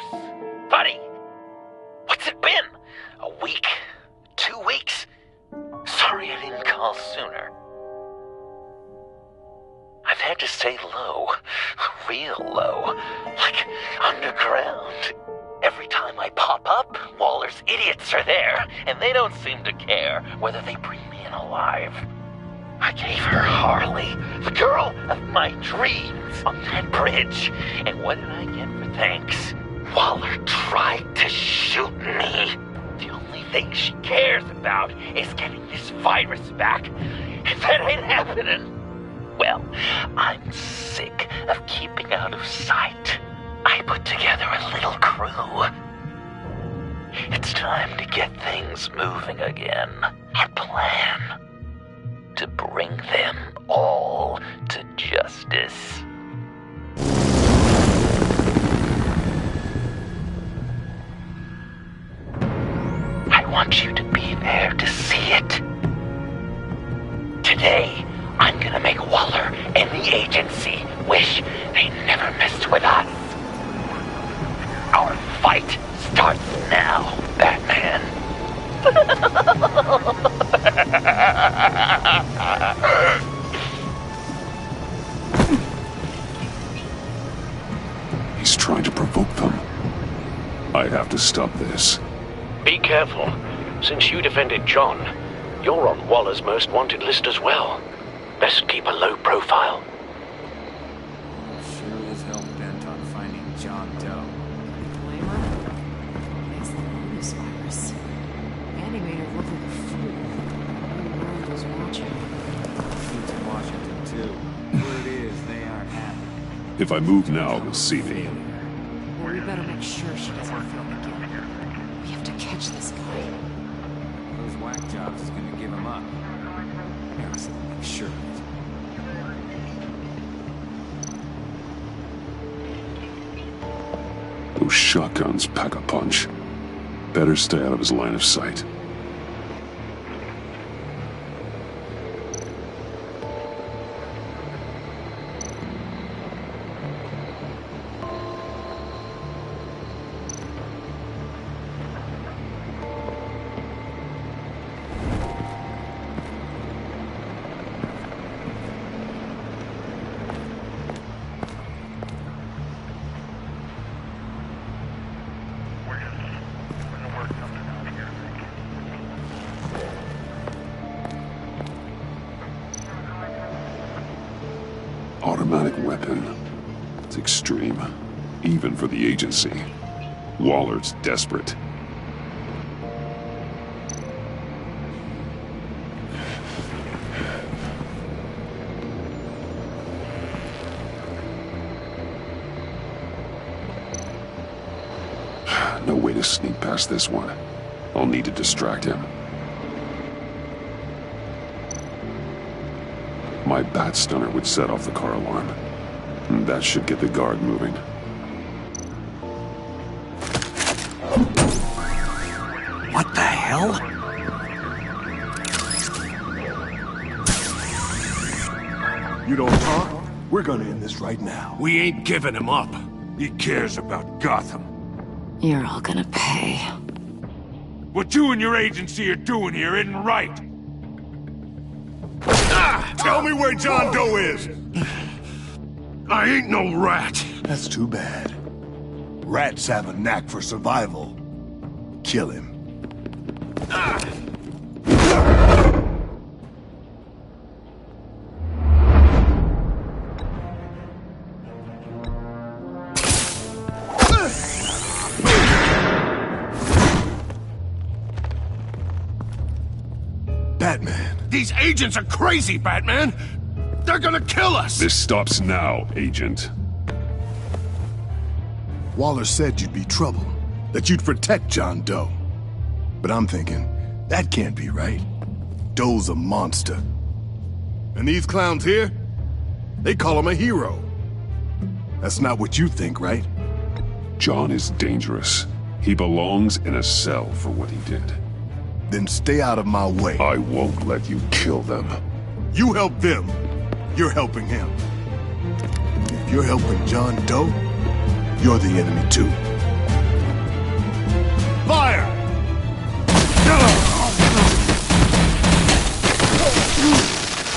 close. Buddy, what's it been? A week? 2 weeks? Sorry I didn't call sooner. I've had to stay low. Real low. Like underground. Every time I pop up, Waller's idiots are there, and they don't seem to care whether they bring me in alive. I gave her Harley, the girl of my dreams, on that bridge. And what did I get for thanks? Waller tried to shoot me. The only thing she cares about is getting this virus back. And that ain't happening. Well, I'm sick of keeping out of sight. I put together a little crew. It's time to get things moving again. Our plan: to bring them all to justice. I want you to be there to see it. Today, I'm gonna make Waller and the agency wish they never messed with us. Our fight starts now, Batman. He's trying to provoke them. I have to stop this. Be careful. Since you defended John, you're on Waller's most wanted list as well. Best keep a low profile. Sure is hell bent on finding John Doe. Blame her? It's the bonus virus. And he made her look like a fool. The whole world was watching. He's in Washington too. Word is they aren't happy. If I move now, they'll see me. Well, we better make sure she doesn't fail again. We have to catch this guy. Those whack jobs is gonna give him up. Yeah, so make sure. Those shotguns pack a punch. Better stay out of his line of sight. Automatic weapon. It's extreme, even for the agency. Waller's desperate. No way to sneak past this one. I'll need to distract him. My bat stunner would set off the car alarm. That should get the guard moving. What the hell? You don't talk? We're gonna end this right now. We ain't giving him up. He cares about Gotham. You're all gonna pay. What you and your agency are doing here isn't right. Tell me where John Doe is! I ain't no rat. That's too bad. Rats have a knack for survival. Kill him. Batman. These agents are crazy, Batman. They're gonna kill us. This stops now, Agent. Waller said you'd be trouble, that you'd protect John Doe. But I'm thinking, that can't be right. Doe's a monster. And these clowns here, they call him a hero. That's not what you think, right? John is dangerous. He belongs in a cell for what he did. Then stay out of my way. I won't let you kill them. You help them, you're helping him. If you're helping John Doe, you're the enemy too. fire!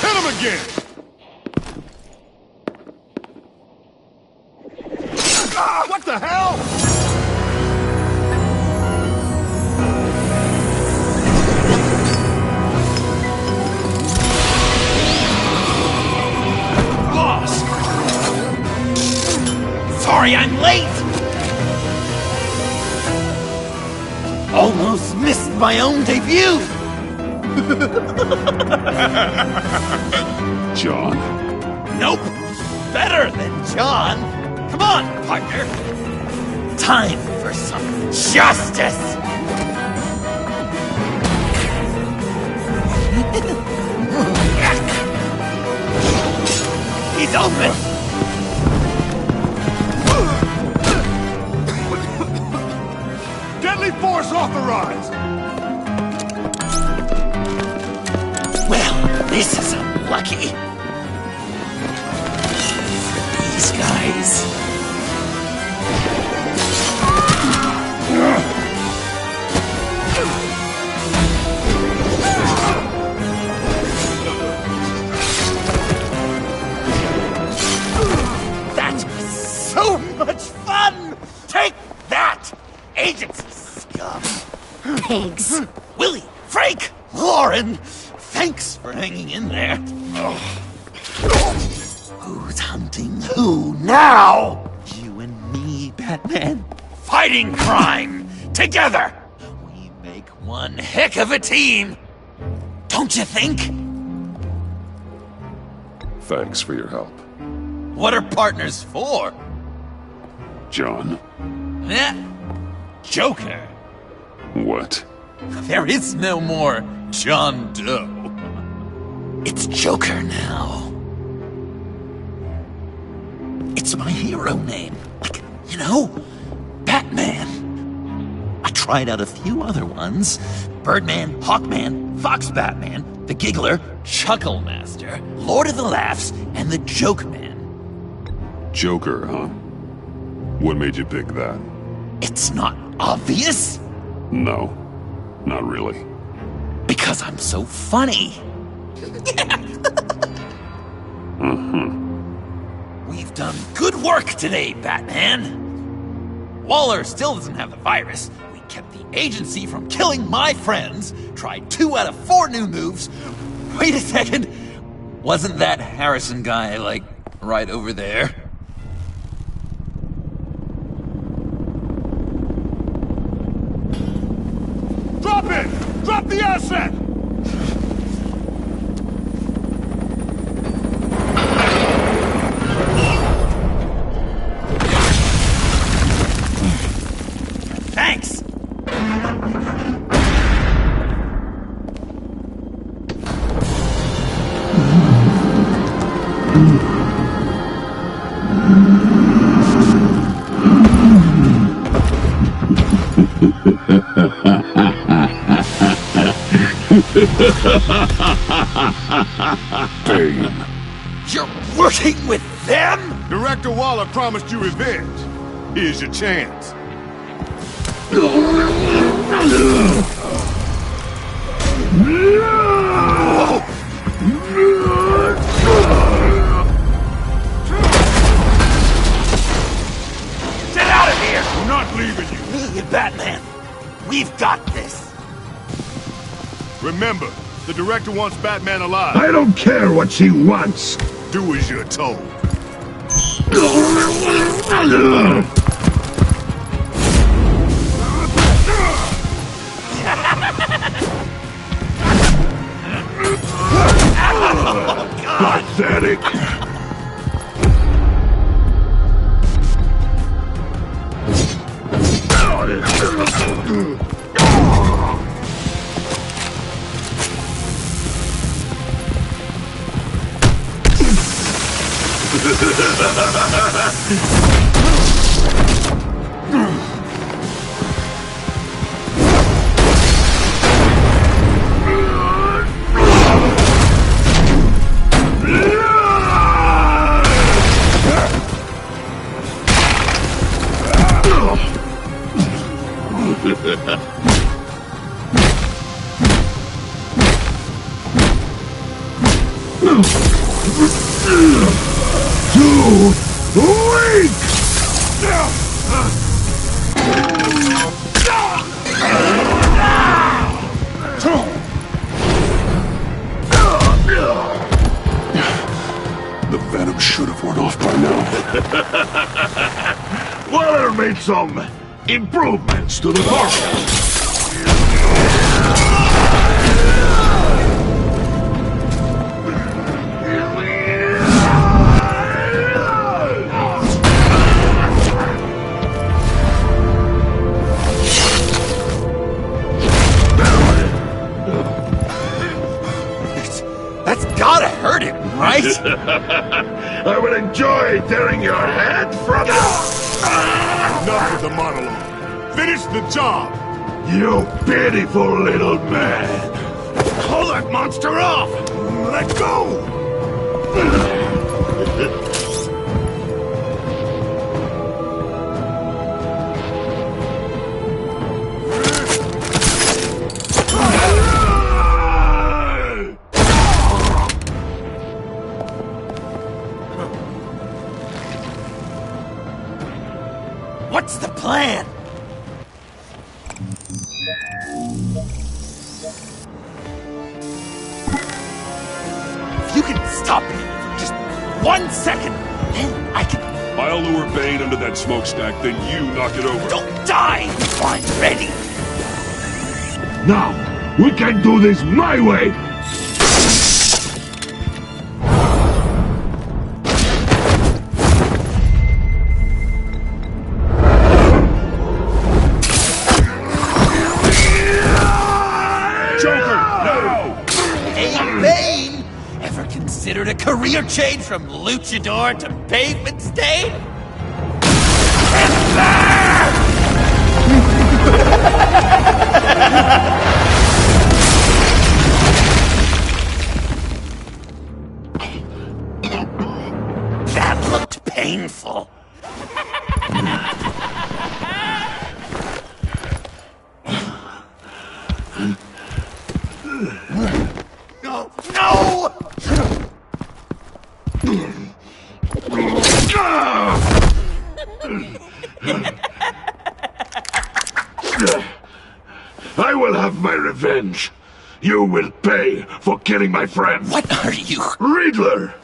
Hit him again! What the hell? Lost! Sorry I'm late! Almost missed my own debut! John. Nope! Better than John! Come on, partner! Time for some justice! He's open! Deadly force authorized! Well, this is unlucky. For these guys. That was so much fun! Take that, agency scum! Pigs. Willie, Frank, Lauren, thanks for hanging in there. Who's hunting who now? You and me, Batman. Fighting crime together. We make one heck of a team. Don't you think? Thanks for your help. What are partners for? John. Eh? Joker. What? There is no more John Doe. It's Joker now. It's my hero name. Like, you know, Batman. I tried out a few other ones. Birdman, Hawkman, Fox Batman, the Giggler, Chuckle Master, Lord of the Laughs, and the Joke Man. Joker, huh? What made you pick that? It's not obvious. No, not really. Because I'm so funny. We've done good work today, Batman. Waller still doesn't have the virus. We kept the agency from killing my friends. Tried 2 out of 4 new moves. Wait a second. Wasn't that Harrison guy, like, right over there? Drop it! Drop the asset! Thanks! Bane. You're working with them? Director Waller promised you revenge. Here's your chance. Get out of here! We're not leaving you. Me and Batman, we've got this. Remember, the director wants Batman alive. I don't care what she wants. Do as you're told. Pathetic. Weak! The venom should have worn off by now. Waller made some improvements to the formula. That's gotta hurt him, right? I would enjoy tearing your head from you. Enough with the monologue. Finish the job. You pitiful little man. Pull that monster off. Let go. What's the plan? If you can stop him for just 1 second, then I can... I'll lure Bane under that smokestack, then you knock it over. Don't die if I'm ready! Now, we can do this my way. Considered a career change from luchador to pavement stain? That looked painful. No! No! I will have my revenge. You will pay for killing my friend. What are you? Riddler!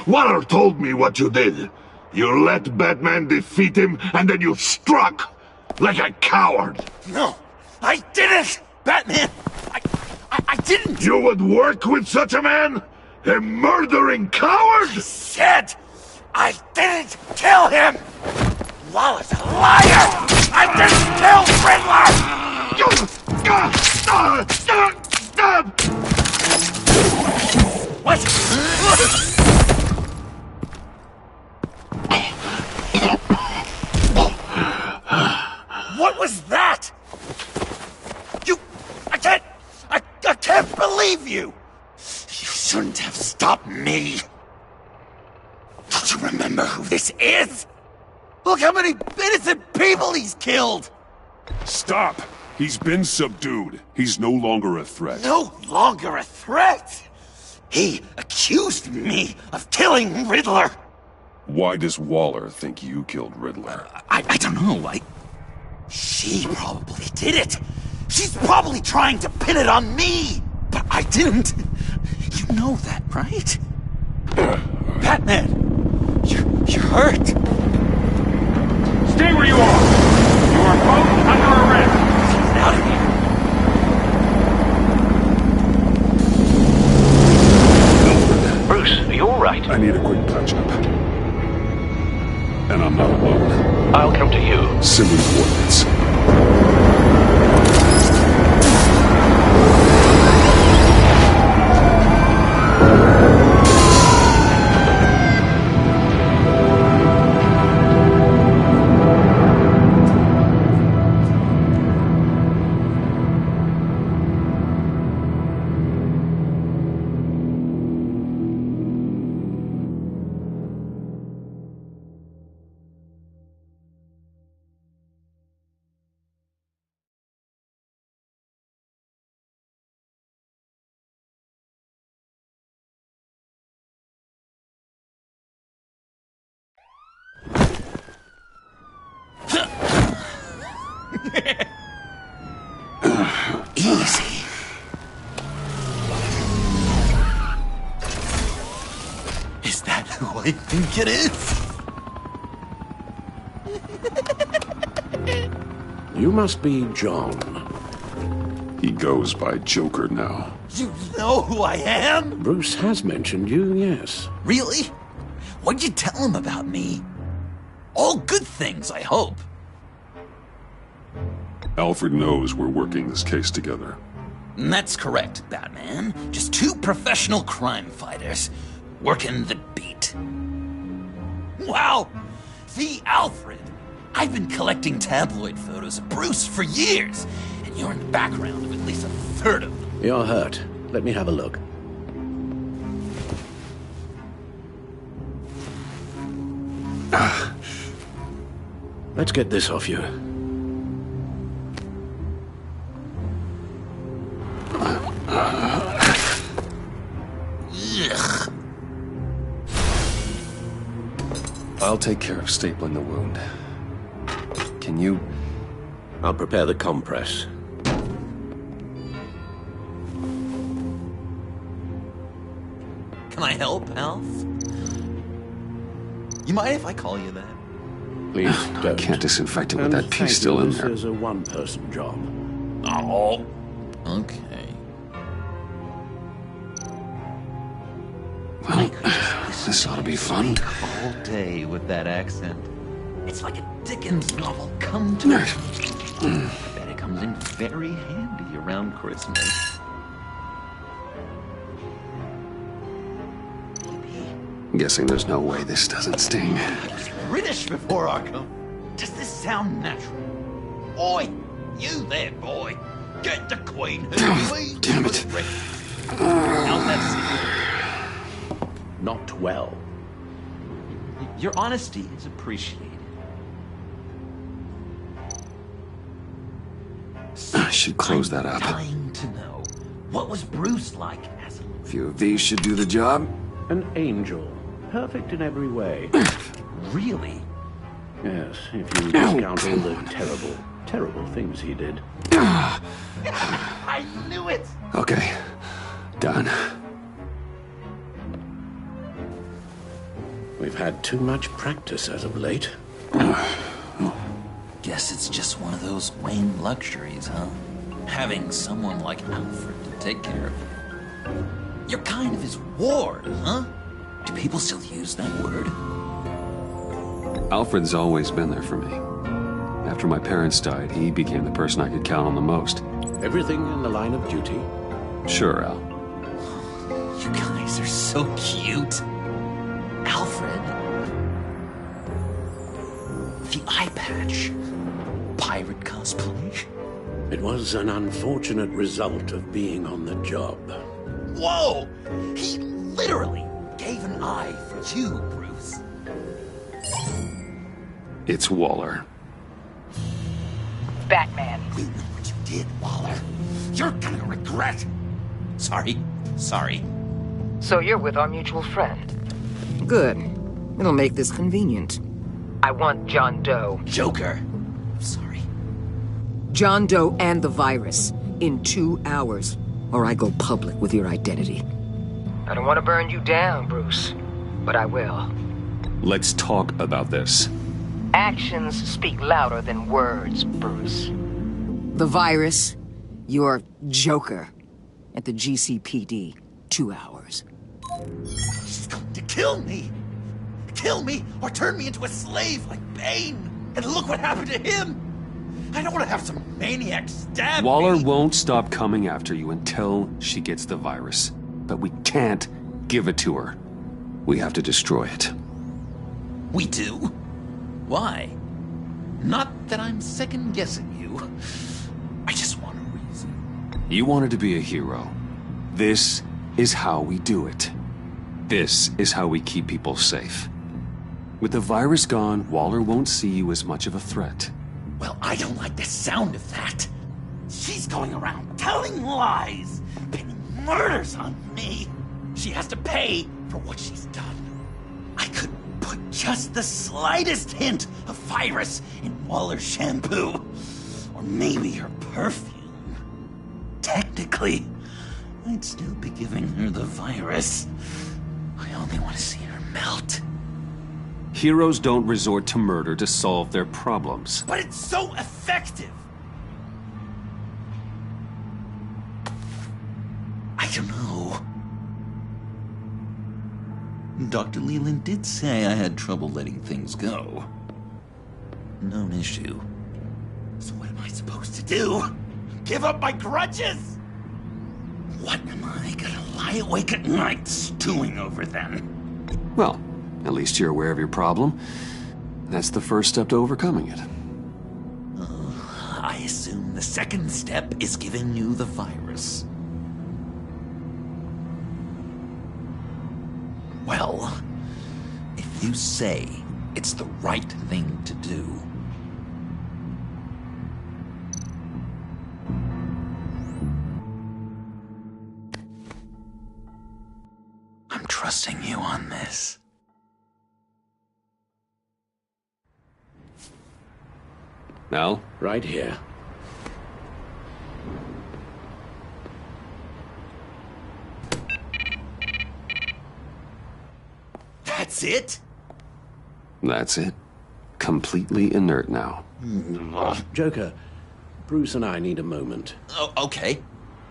Waller told me what you did. You let Batman defeat him, and then you struck like a coward. No, I didn't! Batman! I didn't! You would work with such a man? A murdering coward? I said I didn't kill him! Waller's a liar! I didn't kill Riddler! What? What was that? I can't believe you! You shouldn't have stopped me. Don't you remember who this is? Look how many innocent people he's killed! Stop! He's been subdued. He's no longer a threat. No longer a threat! He accused me of killing Riddler! Why does Waller think you killed Riddler? I don't know, She probably did it! She's probably trying to pin it on me! But I didn't! You know that, right? Batman! You're hurt! Stay where you are! You are both under arrest! Get out of here! Bruce, are you alright? I need a quick touch-up. And I'm not alone. I'll come to you. Send me coordinates. Easy. Is that who I think it is? You must be John. He goes by Joker now. You know who I am? Bruce has mentioned you, yes. Really? What'd you tell him about me? All good things, I hope. Alfred knows we're working this case together. That's correct, Batman. Just two professional crime fighters working the beat. Wow! The Alfred! I've been collecting tabloid photos of Bruce for years, and you're in the background of at least a third of them. You're hurt. Let me have a look. Let's get this off you. Ugh. I'll take care of stapling the wound. Can you... I'll prepare the compress. Can I help, Alf? You mind if I call you that? Please I don't. can't disinfect it with And that piece thank still you, in this there. is a one-person job. Oh, okay. Well, this ought to be fun. All day with that accent. It's like a Dickens novel come to life. I bet it comes in very handy around Christmas. Guessing there's no way this doesn't sting. I was British before Arkham. Does this sound natural? Oi, you there, boy. Get the Queen. Damn it. How's that Not well. seem? Your honesty is appreciated. I should close that up. Dying to know. What was Bruce like as a... A few of these should do the job. An angel. Perfect in every way. Really? Yes, if you discount all the terrible, terrible things he did. I knew it! Okay, done. We've had too much practice as of late. Guess it's just one of those Wayne luxuries, huh? Having someone like Alfred to take care of you. You're kind of his ward, huh? Do people still use that word? Alfred's always been there for me. After my parents died, he became the person I could count on the most. Everything in the line of duty. Sure, Al. You guys are so cute. Alfred. The eye patch. Pirate cosplay. It was an unfortunate result of being on the job. Whoa! He literally gave an eye for you, Bruce. It's Waller. Batman. You know what you did, Waller. You're gonna regret. Sorry. So you're with our mutual friend. Good. It'll make this convenient. I want John Doe. Joker. I'm sorry. John Doe and the virus in 2 hours, or I go public with your identity. I don't want to burn you down, Bruce, but I will. Let's talk about this. Actions speak louder than words, Bruce. The virus, your Joker, at the GCPD, 2 hours. She's going to kill me. Kill me or turn me into a slave like Bane. And look what happened to him. I don't want to have some maniac stab Waller me. won't stop coming after you until she gets the virus. But we can't give it to her. We have to destroy it. We do? Why? Not that I'm second-guessing you. I just want a reason. You wanted to be a hero. This is how we do it. This is how we keep people safe. With the virus gone, Waller won't see you as much of a threat. Well, I don't like the sound of that. She's going around telling lies, pinning murders on me. She has to pay for what she's done. I couldn't put just the slightest hint of virus in Waller's shampoo. maybe her perfume. Technically, I'd still be giving her the virus. I only want to see her melt. Heroes don't resort to murder to solve their problems. But it's so effective! I don't know. Dr. Leland did say I had trouble letting things go. Known issue. So what am I supposed to do? Give up my grudges? What am I gonna lie awake at night stewing over then? Well, at least you're aware of your problem. That's the first step to overcoming it. I assume the second step is giving you the virus. Well, if you say it's the right thing to do, I'm trusting you on this. Al? Right here. That's it? That's it. Completely inert now. Joker, Bruce and I need a moment. Oh, okay.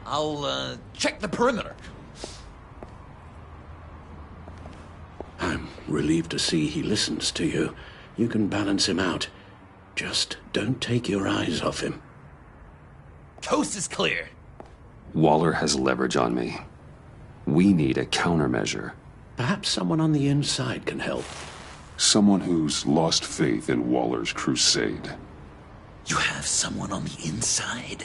I'll, check the perimeter. I'm relieved to see he listens to you. You can balance him out. Just don't take your eyes off him. Coast is clear. Waller has leverage on me. We need a countermeasure. Perhaps someone on the inside can help. Someone who's lost faith in Waller's crusade. You have someone on the inside?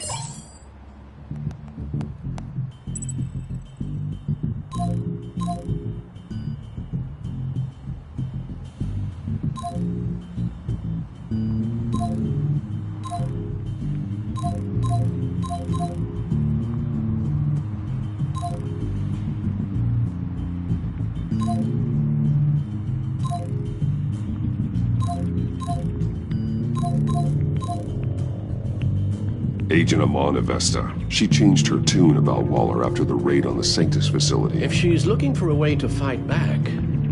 Agent Amana Vesta. She changed her tune about Waller after the raid on the Sanctus facility. If she's looking for a way to fight back,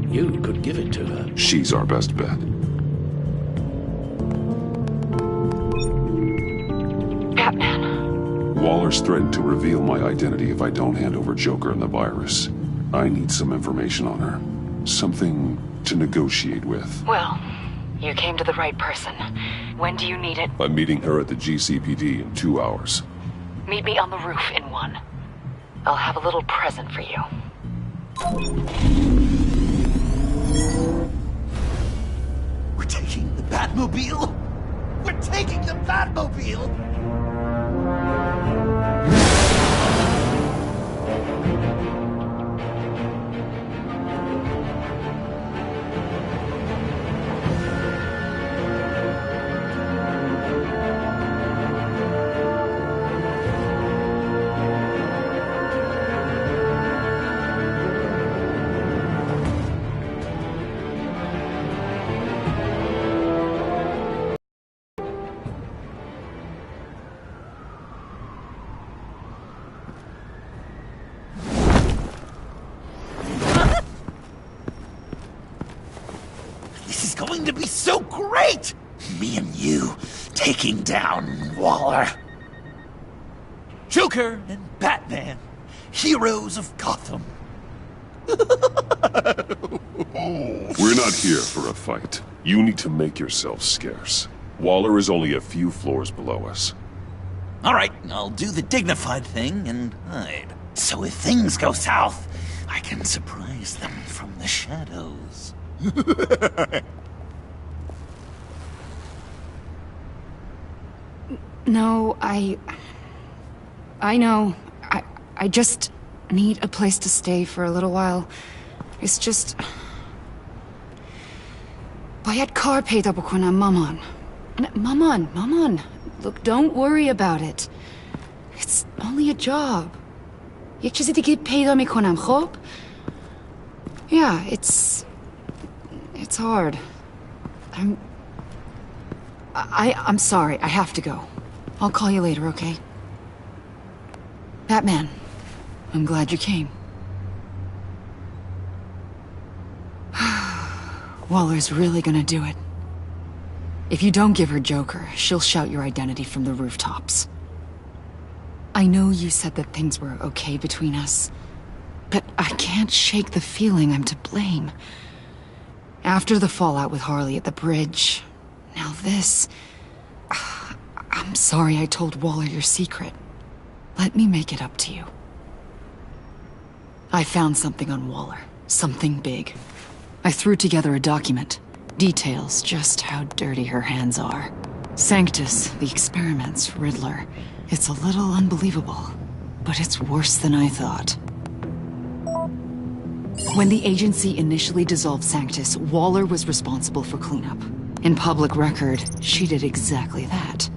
you could give it to her. She's our best bet. Batman. Waller's threatened to reveal my identity if I don't hand over Joker and the virus. I need some information on her. Something to negotiate with. Well, you came to the right person. When do you need it? I'm meeting her at the GCPD in 2 hours. Meet me on the roof in 1. I'll have a little present for you. We're taking the Batmobile? We're taking the Batmobile! This is going to be so great! Me and you taking down Waller. Joker and Batman, heroes of Gotham. We're not here for a fight. You need to make yourself scarce. Waller is only a few floors below us. All right, I'll do the dignified thing and hide. So if things go south, I can surprise them from the shadows. No, I know. I just need a place to stay for a little while. It's just... Bayad kar peyda bukonam maman. Maman. Look, don't worry about it. It's only a job. Yek chizi dige peyda mikonam, khob? Yeah, it's hard. I'm sorry. I have to go. I'll call you later, okay? Batman, I'm glad you came. Waller's really gonna do it. If you don't give her Joker, she'll shout your identity from the rooftops. I know you said that things were okay between us, but I can't shake the feeling I'm to blame. After the fallout with Harley at the bridge, now this... I'm sorry I told Waller your secret. Let me make it up to you. I found something on Waller. Something big. I threw together a document. Details just how dirty her hands are. Sanctus, the experiments, Riddler. It's a little unbelievable, but it's worse than I thought. When the agency initially dissolved Sanctus, Waller was responsible for cleanup. In public record, she did exactly that.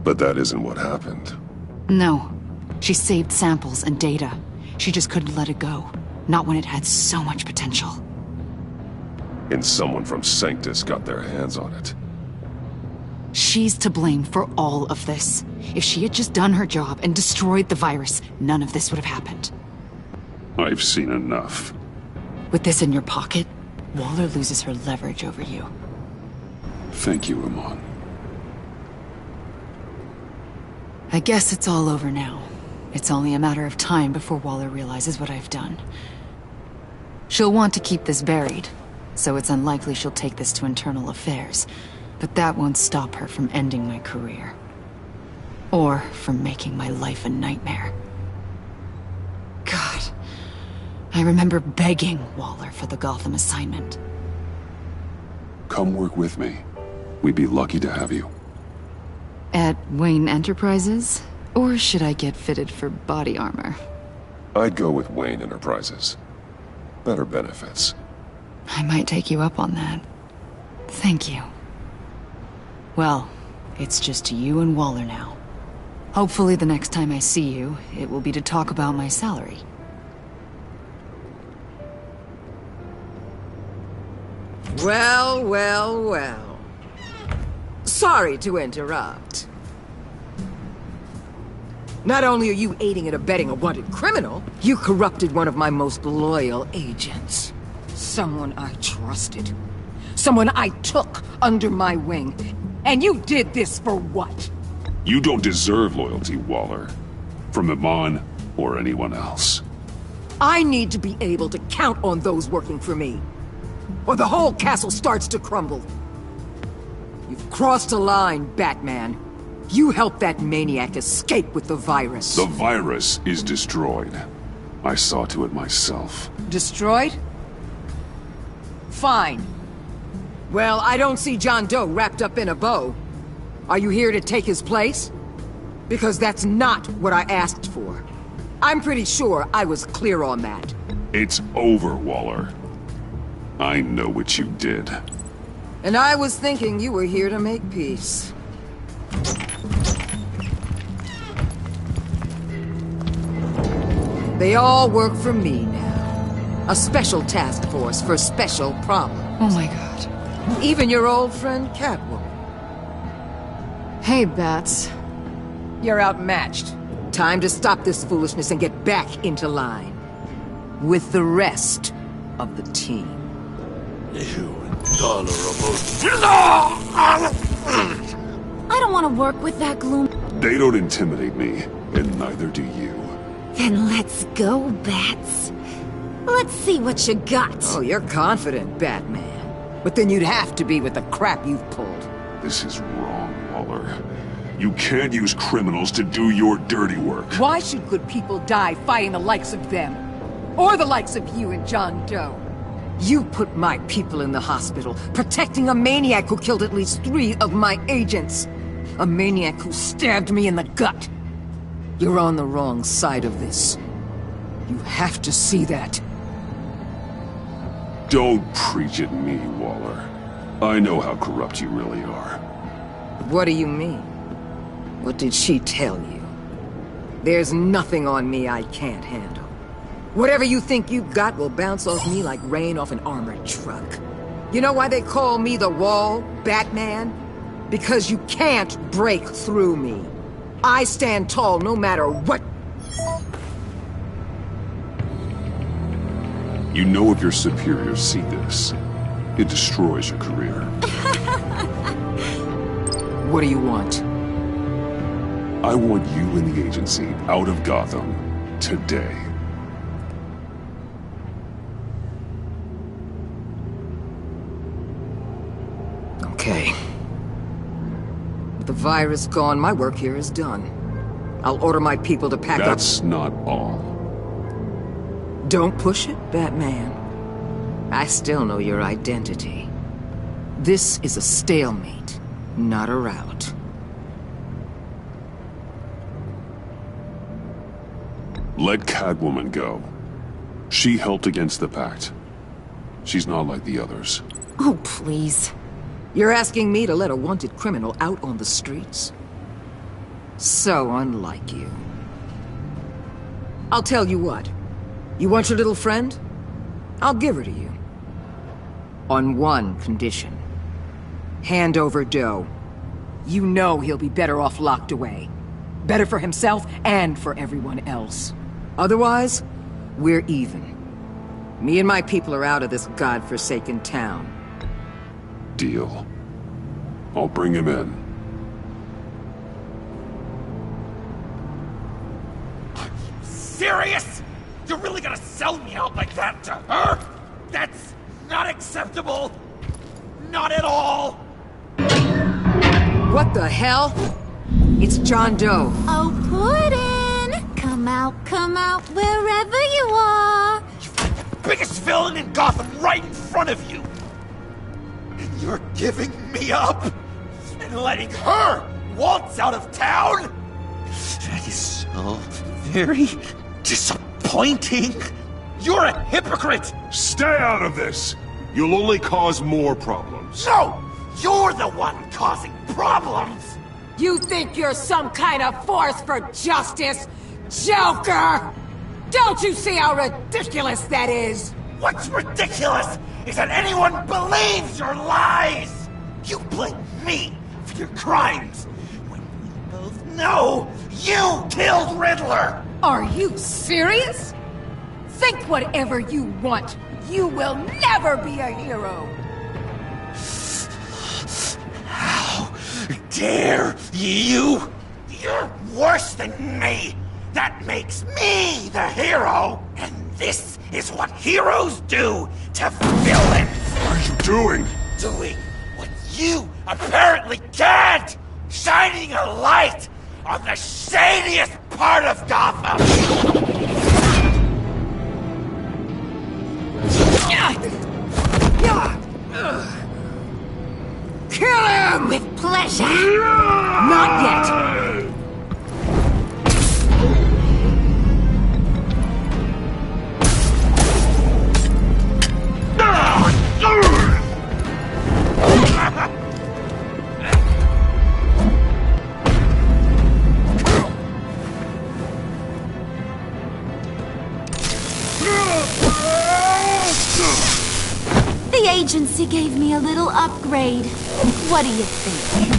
But that isn't what happened. No. She saved samples and data. She just couldn't let it go. Not when it had so much potential. And someone from Sanctus got their hands on it. She's to blame for all of this. If she had just done her job and destroyed the virus, none of this would have happened. I've seen enough. With this in your pocket, Waller loses her leverage over you. Thank you, Amon. I guess it's all over now. It's only a matter of time before Waller realizes what I've done. She'll want to keep this buried, so it's unlikely she'll take this to internal affairs. But that won't stop her from ending my career. Or from making my life a nightmare. God. I remember begging Waller for the Gotham assignment. Come work with me. We'd be lucky to have you. At Wayne Enterprises? Or should I get fitted for body armor? I'd go with Wayne Enterprises. Better benefits. I might take you up on that. Thank you. Well, it's just you and Waller now. Hopefully the next time I see you, it will be to talk about my salary. Well, well, well. Sorry to interrupt. Not only are you aiding and abetting a wanted criminal, you corrupted one of my most loyal agents. Someone I trusted. Someone I took under my wing. And you did this for what? You don't deserve loyalty, Waller. From Amon or anyone else. I need to be able to count on those working for me. Or the whole castle starts to crumble. You've crossed a line, Batman. You helped that maniac escape with the virus. The virus is destroyed. I saw to it myself. Destroyed? Fine. Well, I don't see John Doe wrapped up in a bow. Are you here to take his place? Because that's not what I asked for. I'm pretty sure I was clear on that. It's over, Waller. I know what you did. And I was thinking you were here to make peace. They all work for me now. A special task force for special problems. Oh my god. Even your old friend Catwoman. Hey, Bats. You're outmatched. Time to stop this foolishness and get back into line. With the rest of the team. You intolerable... I don't want to work with that gloom. They don't intimidate me, and neither do you. Then let's go, Bats. Let's see what you got. Oh, you're confident, Batman. But then you'd have to be with the crap you've pulled. This is wrong, Waller. You can't use criminals to do your dirty work. Why should good people die fighting the likes of them? Or the likes of you and John Doe? You put my people in the hospital, protecting a maniac who killed at least 3 of my agents. A maniac who stabbed me in the gut. You're on the wrong side of this. You have to see that. Don't preach at me, Waller. I know how corrupt you really are. What do you mean? What did she tell you? There's nothing on me I can't handle. Whatever you think you got will bounce off me like rain off an armored truck. You know why they call me the Wall, Batman? Because you can't break through me. I stand tall no matter what. You know if your superiors see this, it destroys your career. What do you want? I want you and the agency out of Gotham today. Okay. With the virus gone, my work here is done. I'll order my people to pack up. That's not all. Don't push it, Batman. I still know your identity. This is a stalemate, not a rout. Let Catwoman go. She helped against the Pact. She's not like the others. Oh, please. You're asking me to let a wanted criminal out on the streets? So unlike you. I'll tell you what. You want your little friend? I'll give her to you. On one condition. Hand over Doe. You know he'll be better off locked away. Better for himself and for everyone else. Otherwise, we're even. Me and my people are out of this godforsaken town. Deal. I'll bring him in. Serious? You're really gonna sell me out like that to her? That's not acceptable. Not at all. What the hell? It's John Doe. Oh, Puddin'! Come out, wherever you are. You've got the biggest villain in Gotham right in front of you. And you're giving me up? And letting her waltz out of town? That is so very disappointing. You're a hypocrite! Stay out of this! You'll only cause more problems. No! You're the one causing problems! You think you're some kind of force for justice, Joker? Don't you see how ridiculous that is? What's ridiculous is that anyone believes your lies! You blame me for your crimes, when we both know you killed Riddler! Are you serious? Think whatever you want. You will never be a hero. How dare you? You're worse than me! That makes me the hero! And this is what heroes do to villains! What are you doing? Doing what you apparently can't! Shining a light on the shadiest part of Gotham! Kill him! With pleasure. Not yet. The agency gave me a little upgrade. What do you think?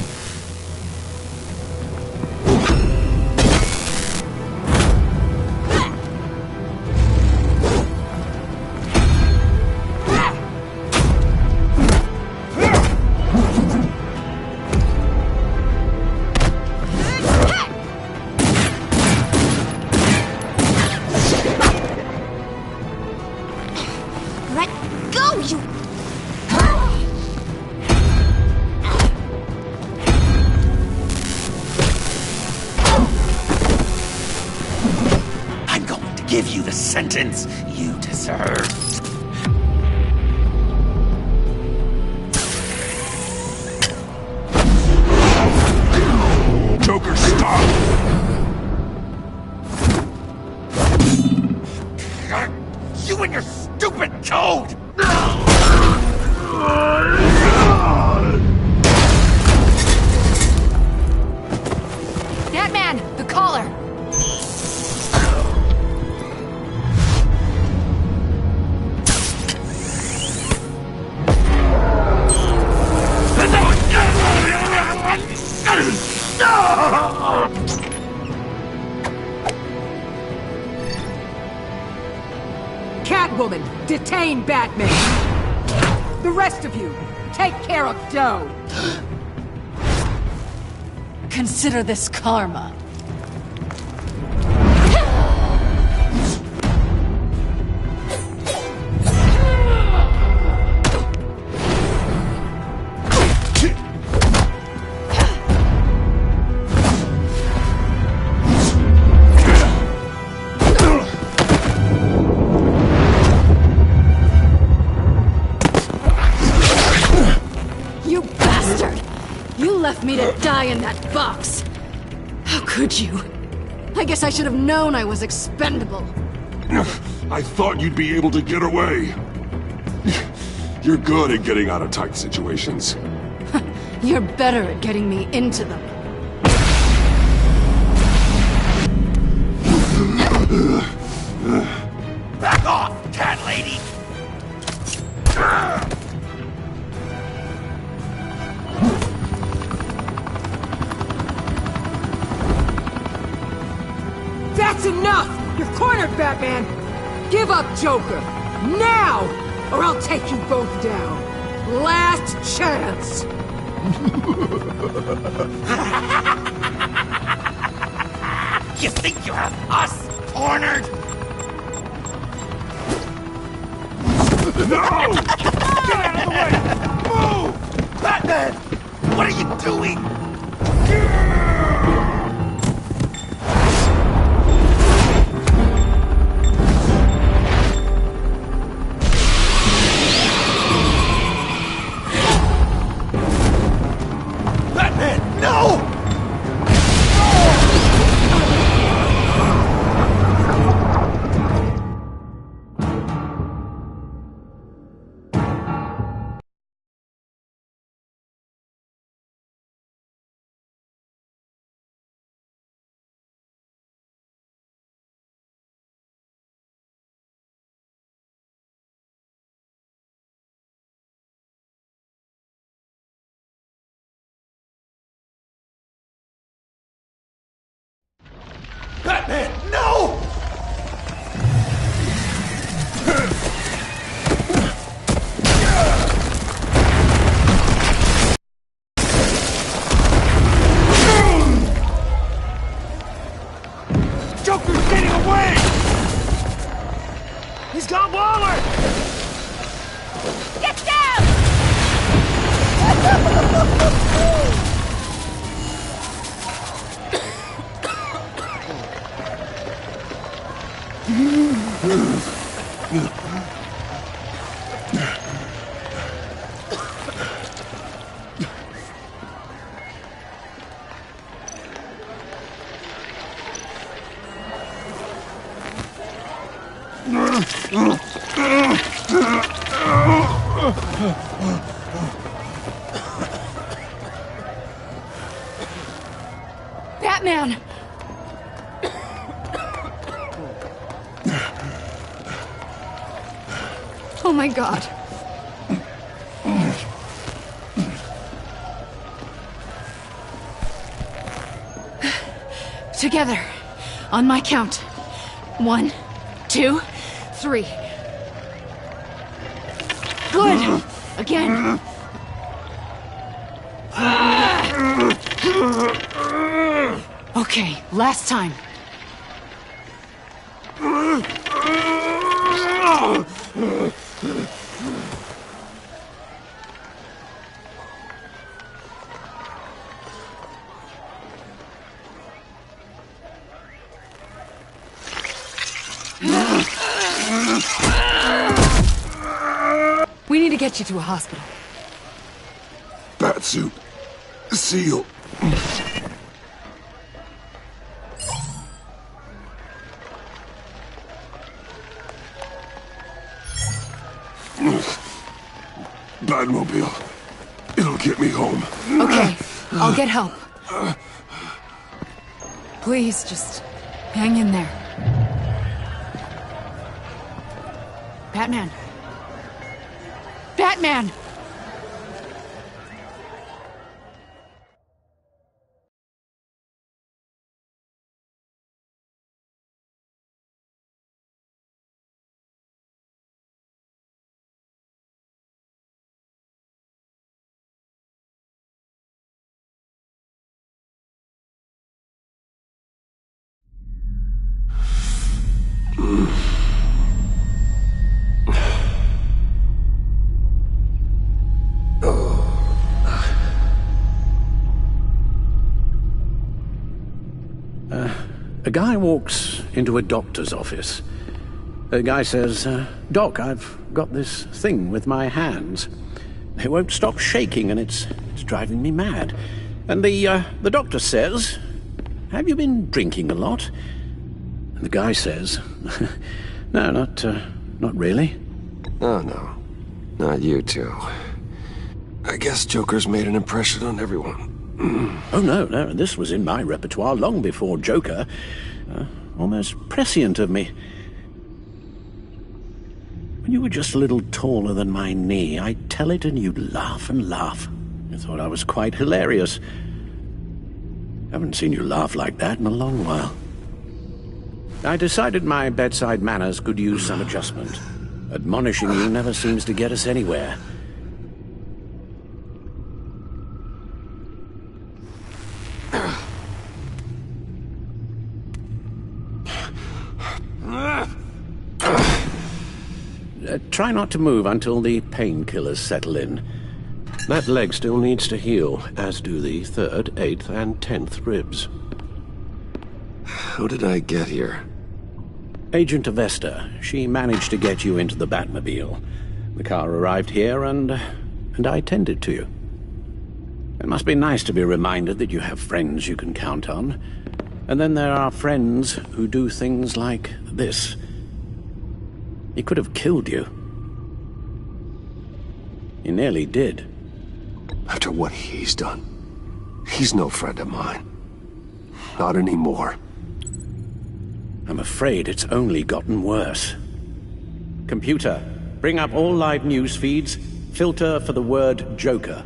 Let go, you... I'm going to give you the sentence you deserve. Joker, stop! You and your stupid code! Batman, the collar! Detain Batman! The rest of you, take care of Doe! Consider this karma. Me to die in that box. How could you? I guess I should have known I was expendable. I thought you'd be able to get away. You're good at getting out of tight situations. You're better at getting me into them. Back off, cat lady! That's enough! You're cornered, Batman! Give up, Joker! Now! Or I'll take you both down! Last chance! You think you have us cornered? No! Get out of the way! Move! Batman! What are you doing? Batman, no! Joker's getting away! He's got Waller! Get down! Batman! Oh my God. Together, on my count. 1, 2, 3. Good! Again. Okay, last time. We need to get you to a hospital. Batsuit. Seal. Batmobile. It'll get me home. Okay, I'll get help. Please, just hang in there. Batman. Batman! A guy walks into a doctor's office. The guy says, Doc, I've got this thing with my hands. It won't stop shaking and it's driving me mad. And the doctor says, have you been drinking a lot? And the guy says, no, not really. Oh, no. Not you two. I guess Joker's made an impression on everyone. Oh, no, this was in my repertoire long before Joker. Almost prescient of me. When you were just a little taller than my knee, I'd tell it and you'd laugh and laugh. I thought I was quite hilarious. Haven't seen you laugh like that in a long while. I decided my bedside manners could use some adjustment. Admonishing you never seems to get us anywhere. Try not to move until the painkillers settle in. That leg still needs to heal, as do the 3rd, 8th, and 10th ribs. How did I get here? Agent Avesta. She managed to get you into the Batmobile. The car arrived here, and I tended to you. It must be nice to be reminded that you have friends you can count on. And then there are friends who do things like this. He could have killed you. He nearly did. After what he's done, he's no friend of mine. Not anymore. I'm afraid it's only gotten worse. Computer, bring up all live news feeds. Filter for the word Joker.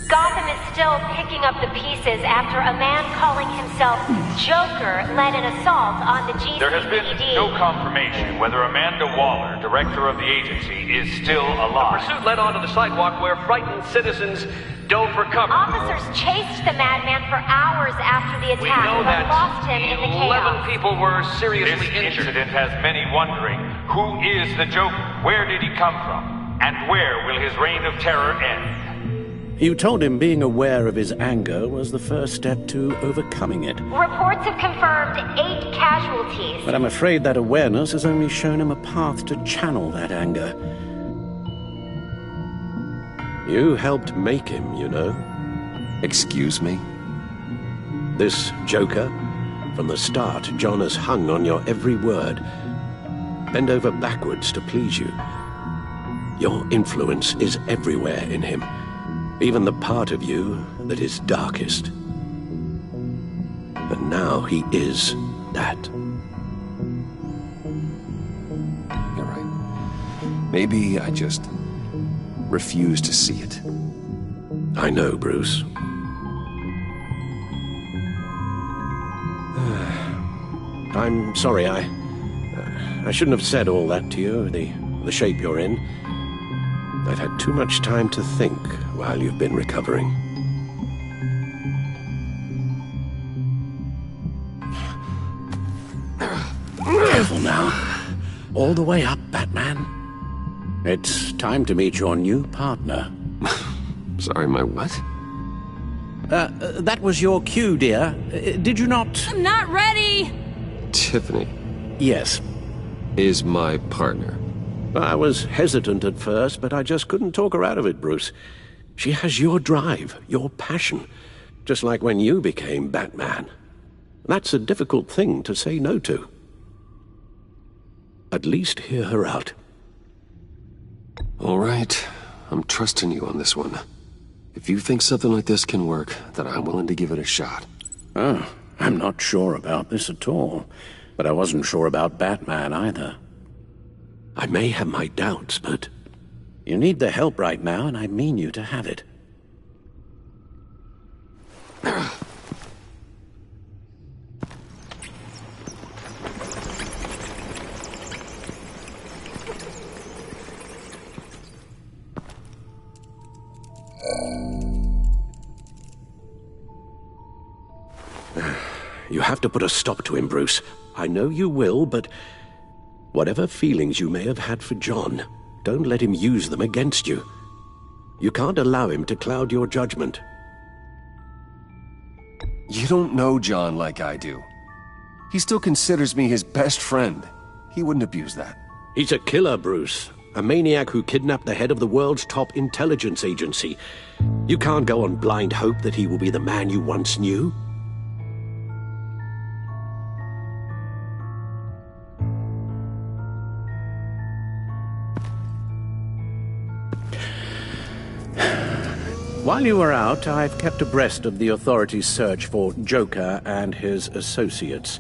Gotham is still picking up the pieces after a man calling himself Joker led an assault on the GCPD. There has been no confirmation whether Amanda Waller, director of the agency, is still alive. The pursuit led onto the sidewalk where frightened citizens dove for cover. Officers chased the madman for hours after the We attack, know but that lost him in the 11 chaos. people were seriously This injured. incident has many wondering, who is the Joker? Where did he come from? And where will his reign of terror end? You told him being aware of his anger was the first step to overcoming it. Reports have confirmed 8 casualties. But I'm afraid that awareness has only shown him a path to channel that anger. You helped make him, you know. Excuse me? This Joker, from the start, John has hung on your every word. Bend over backwards to please you. Your influence is everywhere in him. Even the part of you that is darkest. And now he is that. You're right. Maybe I just refuse to see it. I know, Bruce. I'm sorry, I shouldn't have said all that to you, the shape you're in. I've had too much time to think while you've been recovering. Careful now. All the way up, Batman. It's time to meet your new partner. Sorry, my what? That was your cue, dear. Did you not... I'm not ready! Tiffany. Yes. Is my partner. I was hesitant at first, but I just couldn't talk her out of it, Bruce. She has your drive, your passion, just like when you became Batman. That's a difficult thing to say no to. At least hear her out. All right. I'm trusting you on this one. If you think something like this can work, then I'm willing to give it a shot. Oh, I'm not sure about this at all. But I wasn't sure about Batman either. I may have my doubts, but you need the help right now, and I mean you to have it. You have to put a stop to him, Bruce. I know you will, but Whatever feelings you may have had for John, don't let him use them against you. You can't allow him to cloud your judgment. You don't know John like I do. He still considers me his best friend. He wouldn't abuse that. He's a killer, Bruce. A maniac who kidnapped the head of the world's top intelligence agency. You can't go on blind hope that he will be the man you once knew. While you were out, I've kept abreast of the authorities' search for Joker and his associates.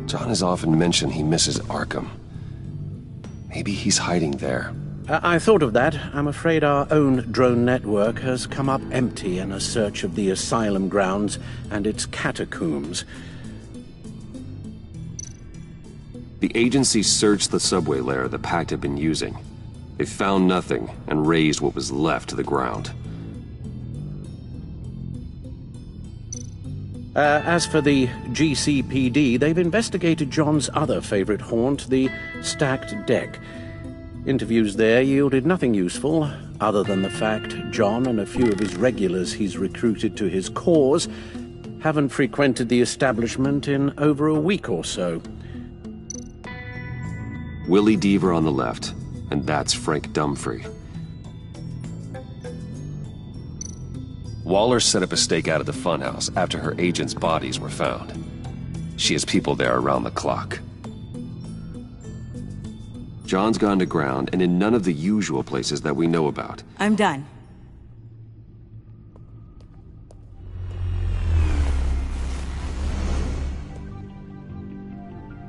John has often mentioned he misses Arkham. Maybe he's hiding there. I thought of that. I'm afraid our own drone network has come up empty in a search of the asylum grounds and its catacombs. The agency searched the subway lair the Pact had been using. They found nothing and razed what was left to the ground. As for the GCPD, they've investigated John's other favorite haunt, the stacked deck. Interviews there yielded nothing useful, other than the fact John and a few of his regulars he's recruited to his cause haven't frequented the establishment in over a week or so. Willie Deaver on the left, and that's Frank Dumfrey. Waller set up a stakeout at the funhouse after her agents' bodies were found. She has people there around the clock. John's gone to ground and in none of the usual places that we know about. I'm done.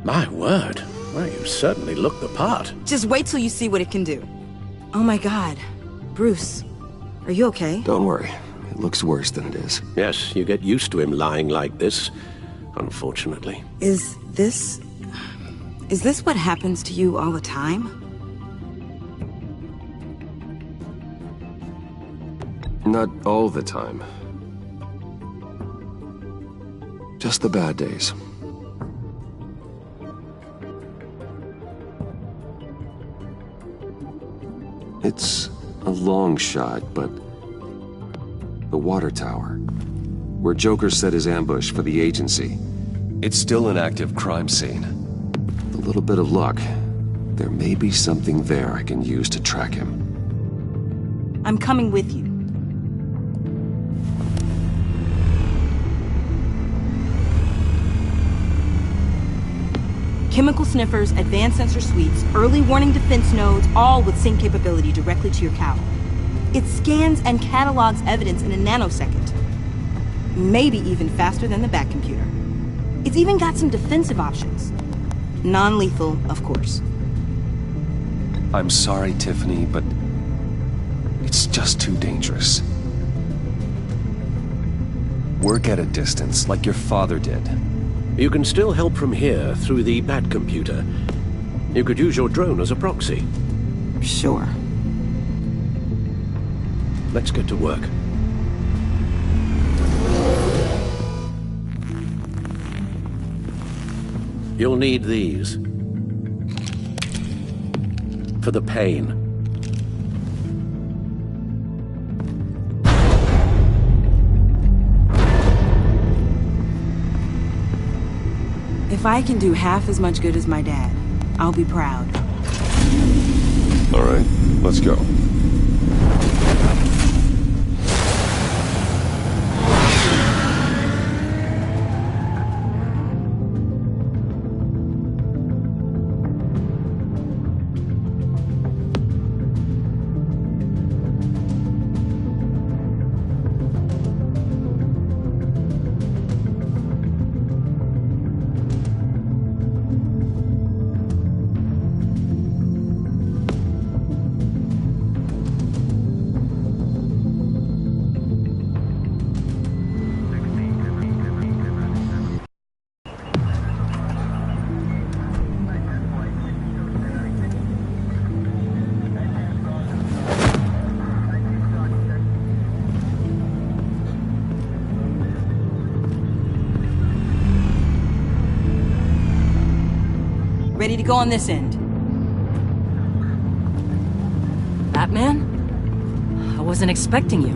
My word. Well, you certainly look the part. Just wait till you see what it can do. Oh my God. Bruce, are you okay? Don't worry. It looks worse than it is. Yes, you get used to him lying like this, unfortunately. Is this what happens to you all the time? Not all the time. Just the bad days. It's a long shot, but the water tower, where Joker set his ambush for the agency, it's still an active crime scene. With a little bit of luck, there may be something there I can use to track him. I'm coming with you. Chemical sniffers, advanced sensor suites, early warning defense nodes, all with sync capability directly to your cowl. It scans and catalogs evidence in a nanosecond. Maybe even faster than the Bat computer. It's even got some defensive options. Non-lethal, of course. I'm sorry, Tiffany, but it's just too dangerous. Work at a distance, like your father did. You can still help from here through the Bat computer. You could use your drone as a proxy. Sure. Let's get to work. You'll need these. For the pain. If I can do half as much good as my dad, I'll be proud. All right, let's go. ready to go on this end. Batman? I wasn't expecting you.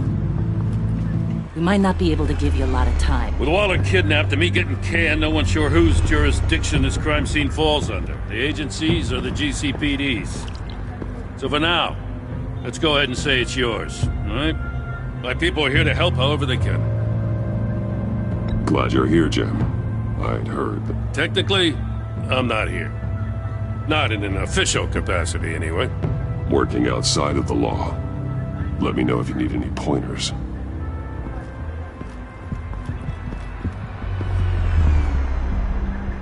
We might not be able to give you a lot of time. With Waller kidnapped and me getting canned, no one's sure whose jurisdiction this crime scene falls under. The agencies or the GCPD's. So for now, let's go ahead and say it's yours, all right? My people are here to help however they can. Glad you're here, Jim. I'd heard. Technically, I'm not here. Not in an official capacity, anyway. Working outside of the law. Let me know if you need any pointers.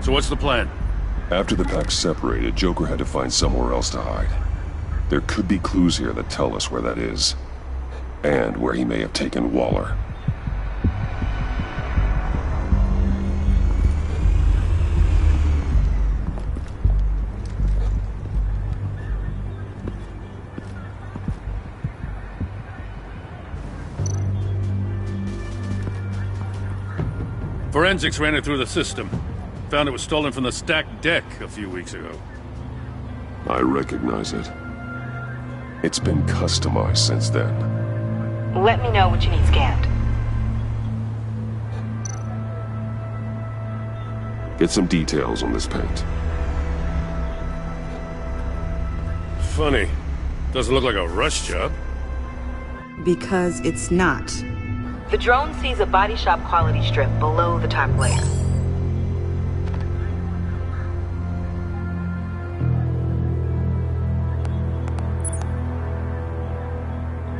So what's the plan? After the pack separated, Joker had to find somewhere else to hide. There could be clues here that tell us where that is. And where he may have taken Waller. Forensics ran it through the system. Found it was stolen from the stacked deck a few weeks ago. I recognize it. It's been customized since then. Let me know what you need scanned. Get some details on this paint. Funny. Doesn't look like a rush job. Because it's not. The drone sees a body shop quality strip below the top layer.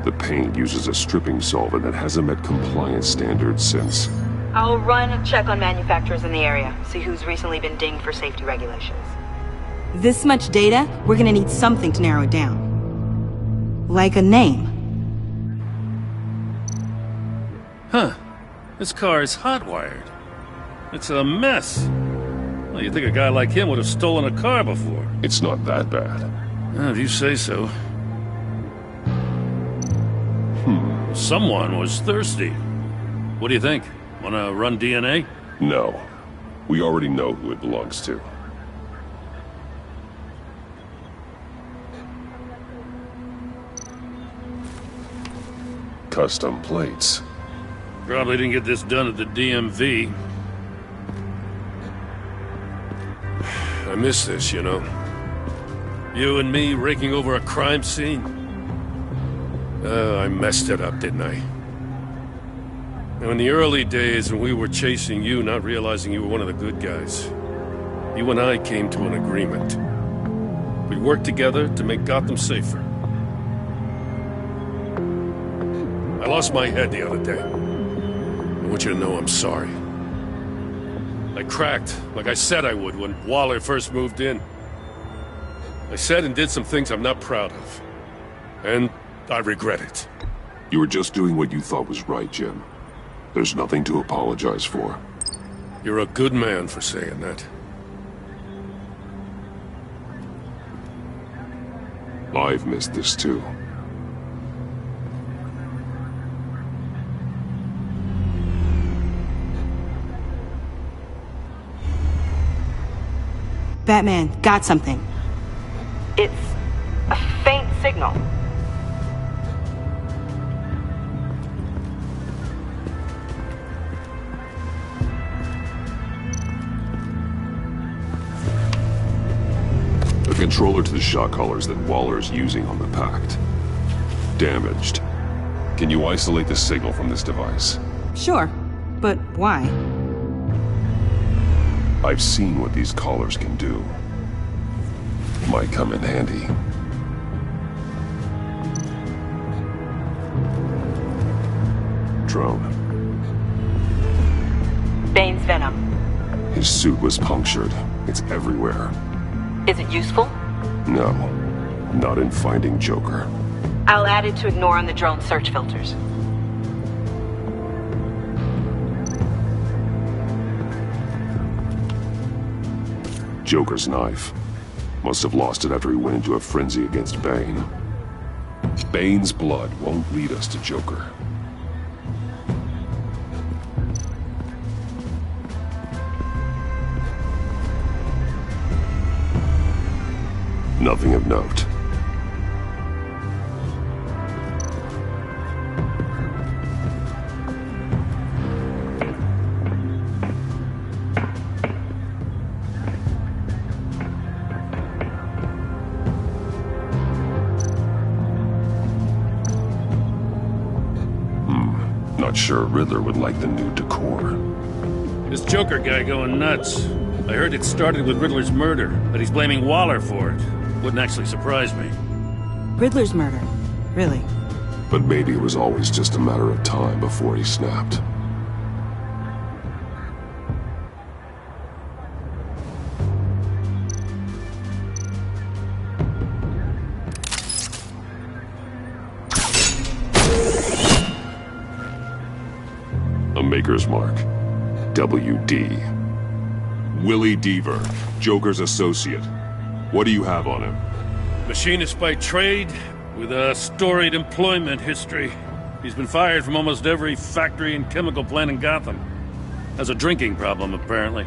The paint uses a stripping solvent that hasn't met compliance standards since. I'll run a check on manufacturers in the area, see who's recently been dinged for safety regulations. This much data, we're gonna need something to narrow it down. Like a name. Huh. This car is hotwired. It's a mess. Well, you'd think a guy like him would have stolen a car before. It's not that bad. If you say so. Someone was thirsty. What do you think? Wanna run DNA? No. We already know who it belongs to. Custom plates. Probably didn't get this done at the DMV. I miss this, you know. You and me raking over a crime scene. I messed it up, didn't I? Now, in the early days when we were chasing you, not realizing you were one of the good guys, you and I came to an agreement. We worked together to make Gotham safer. I lost my head the other day. I want you to know I'm sorry. I cracked, like I said I would when Waller first moved in. I said and did some things I'm not proud of. And I regret it. You were just doing what you thought was right, Jim. There's nothing to apologize for. You're a good man for saying that. I've missed this too. Batman, got something. It's a faint signal. The controller to the shock collars that Waller's using on the Pact. Damaged. Can you isolate the signal from this device? Sure, but why? I've seen what these collars can do. Might come in handy. Drone. Bane's venom. His suit was punctured. It's everywhere. Is it useful? No. Not in finding Joker. I'll add it to ignore on the drone search filters. Joker's knife. Must have lost it after he went into a frenzy against Bane. Bane's blood won't lead us to Joker. Nothing of note. Not sure Riddler would like the new decor. This Joker guy going nuts. I heard it started with Riddler's murder, but he's blaming Waller for it. Wouldn't actually surprise me. Riddler's murder? Really? But maybe it was always just a matter of time before he snapped. A Maker's Mark. WD. Willie Deaver, Joker's associate. What do you have on him? Machinist by trade, with a storied employment history. He's been fired from almost every factory and chemical plant in Gotham. Has a drinking problem, apparently.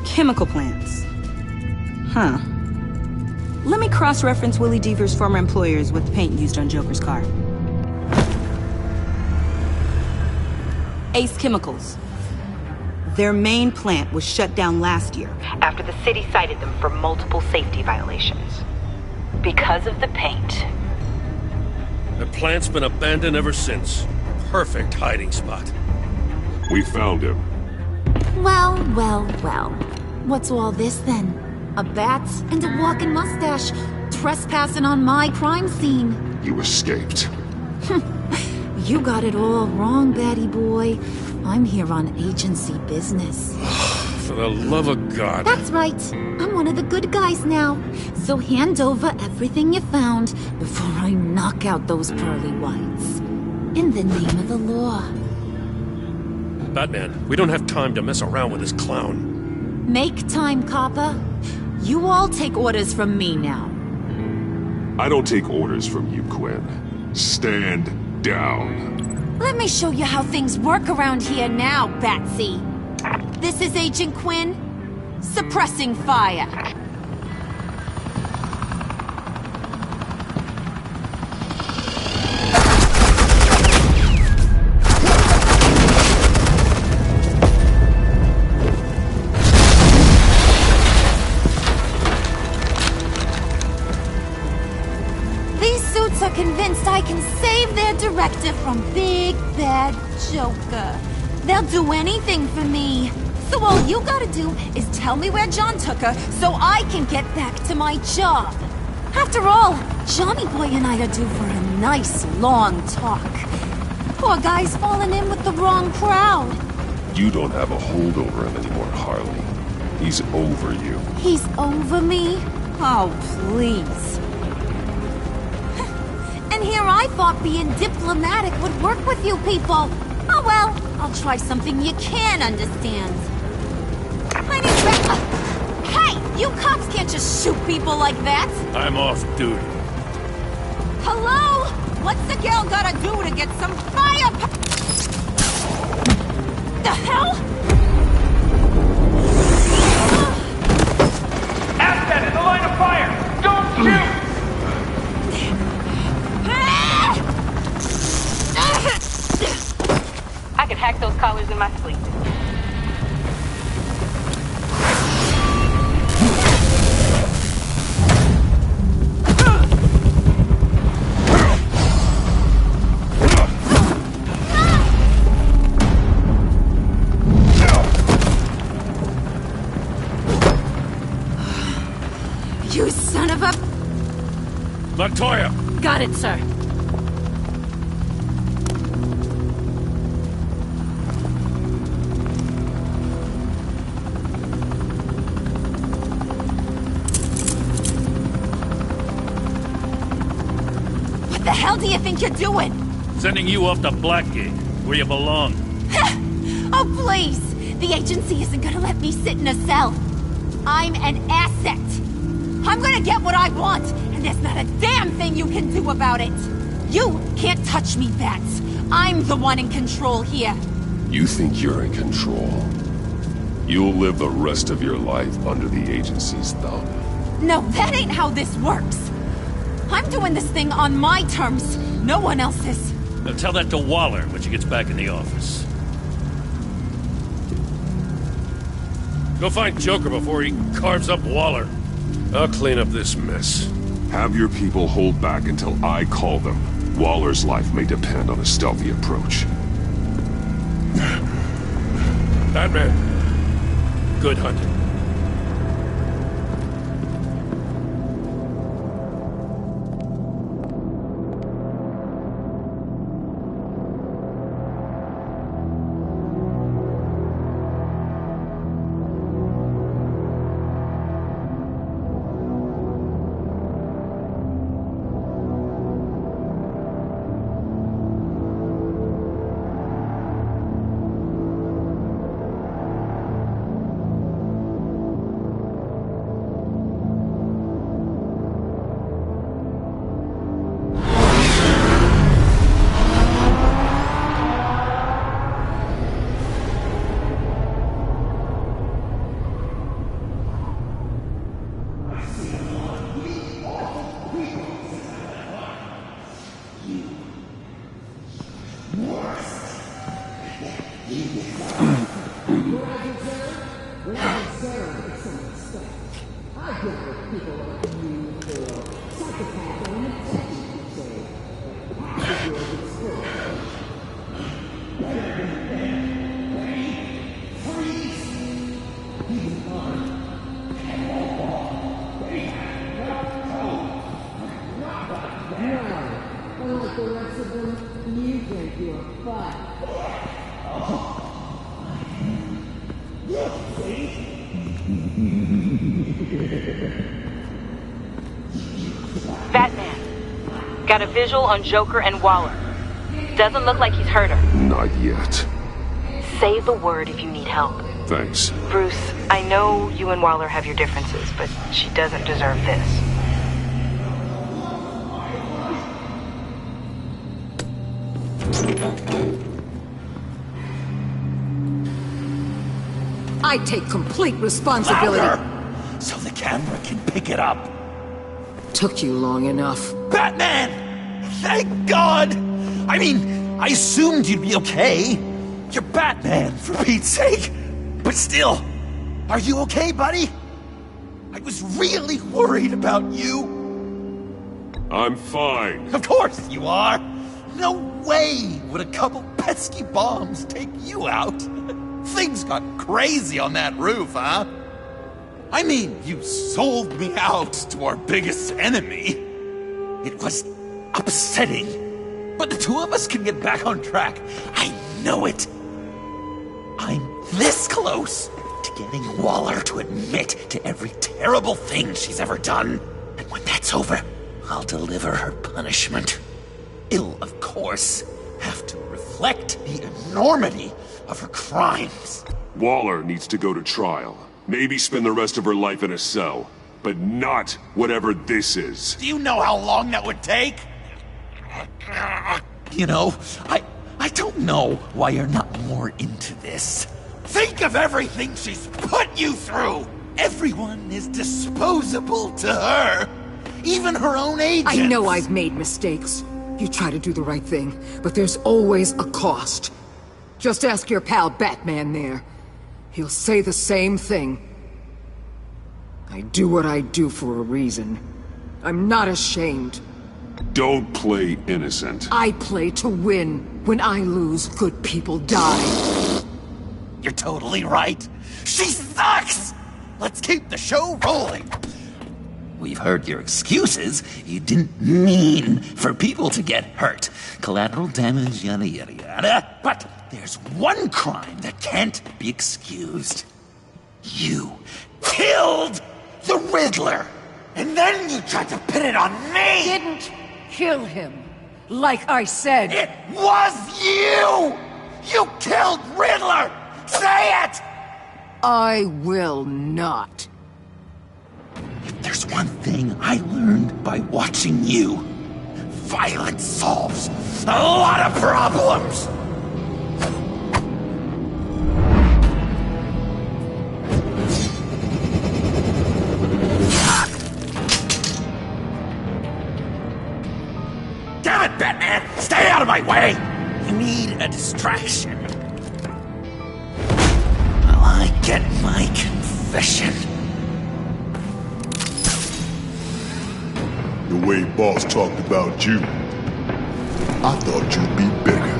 Chemical plants. Huh. Let me cross-reference Willie Deaver's former employers with the paint used on Joker's car. Ace Chemicals. Their main plant was shut down last year after the city cited them for multiple safety violations. Because of the paint. The plant's been abandoned ever since. Perfect hiding spot. We found him. Well. What's all this then? A bat and a walking mustache trespassing on my crime scene. You escaped. You got it all wrong, Batty boy. I'm here on agency business. For the love of God. That's right. I'm one of the good guys now. So hand over everything you found before I knock out those pearly whites. In the name of the law. Batman, we don't have time to mess around with this clown. Make time, copper. You all take orders from me now. I don't take orders from you, Quinn. Stand down. Let me show you how things work around here now, Batsy. This is Agent Quinn, suppressing fire. These suits are convinced I can save their director from Big Bad Joker. They'll do anything for me. So all you gotta do is tell me where John took her so I can get back to my job. After all, Johnny Boy and I are due for a nice long talk. Poor guy's fallen in with the wrong crowd. You don't have a hold over him anymore, Harley. He's over you. He's over me? Oh, please. And here I thought being diplomatic would work with you people. Oh well, I'll try something you can understand. My name's Hey! You cops can't just shoot people like that! I'm off duty. Hello? What's the girl gotta do to get some fire? The hell? Asset in the line of fire! Don't shoot! I can hack those collars in my sleep. You son of a... Montoya! Got it, sir. What the hell do you think you're doing? Sending you off to Blackgate, where you belong. Oh, please! The agency isn't gonna let me sit in a cell. I'm an asset. I'm gonna get what I want, and there's not a damn thing you can do about it. You can't touch me, Bats. I'm the one in control here. You think you're in control? You'll live the rest of your life under the agency's thumb. No, that ain't how this works. I'm doing this thing on my terms, no one else's. Now tell that to Waller when she gets back in the office. Go find Joker before he carves up Waller. I'll clean up this mess. Have your people hold back until I call them. Waller's life may depend on a stealthy approach. Batman, good hunting. Batman. Got a visual on Joker and Waller. Doesn't look like he's hurt her. Not yet. Say the word if you need help. Thanks. Bruce, I know you and Waller have your differences, but she doesn't deserve this. I take complete responsibility. Louder, so the camera can pick it up. Took you long enough. Batman! Thank God! I mean, I assumed you'd be okay. You're Batman, for Pete's sake. But still, are you okay, buddy? I was really worried about you. I'm fine. Of course you are. No way would a couple pesky bombs take you out. Things got crazy on that roof, huh? I mean, you sold me out to our biggest enemy. It was upsetting, but the two of us can get back on track. I know it. I'm this close to getting Waller to admit to every terrible thing she's ever done. And when that's over, I'll deliver her punishment. It'll, of course, have to reflect the enormity of her crimes. Waller needs to go to trial. Maybe spend the rest of her life in a cell. But not whatever this is. Do you know how long that would take? You know, I don't know why you're not more into this. Think of everything she's put you through! Everyone is disposable to her. Even her own agents. I know I've made mistakes. You try to do the right thing, but there's always a cost. Just ask your pal Batman there. He'll say the same thing. I do what I do for a reason. I'm not ashamed. Don't play innocent. I play to win. When I lose, good people die. You're totally right. She sucks! Let's keep the show rolling. We've heard your excuses. You didn't mean for people to get hurt. Collateral damage, yada yada yada. But there's one crime that can't be excused. You killed the Riddler! And then you tried to pin it on me! Didn't kill him. Like I said. It was you! You killed Riddler! Say it! I will not. If there's one thing I learned by watching you, violence solves a lot of problems! my way! You need a distraction. Well, I get my confession. The way Boss talked about you, I thought you'd be bigger.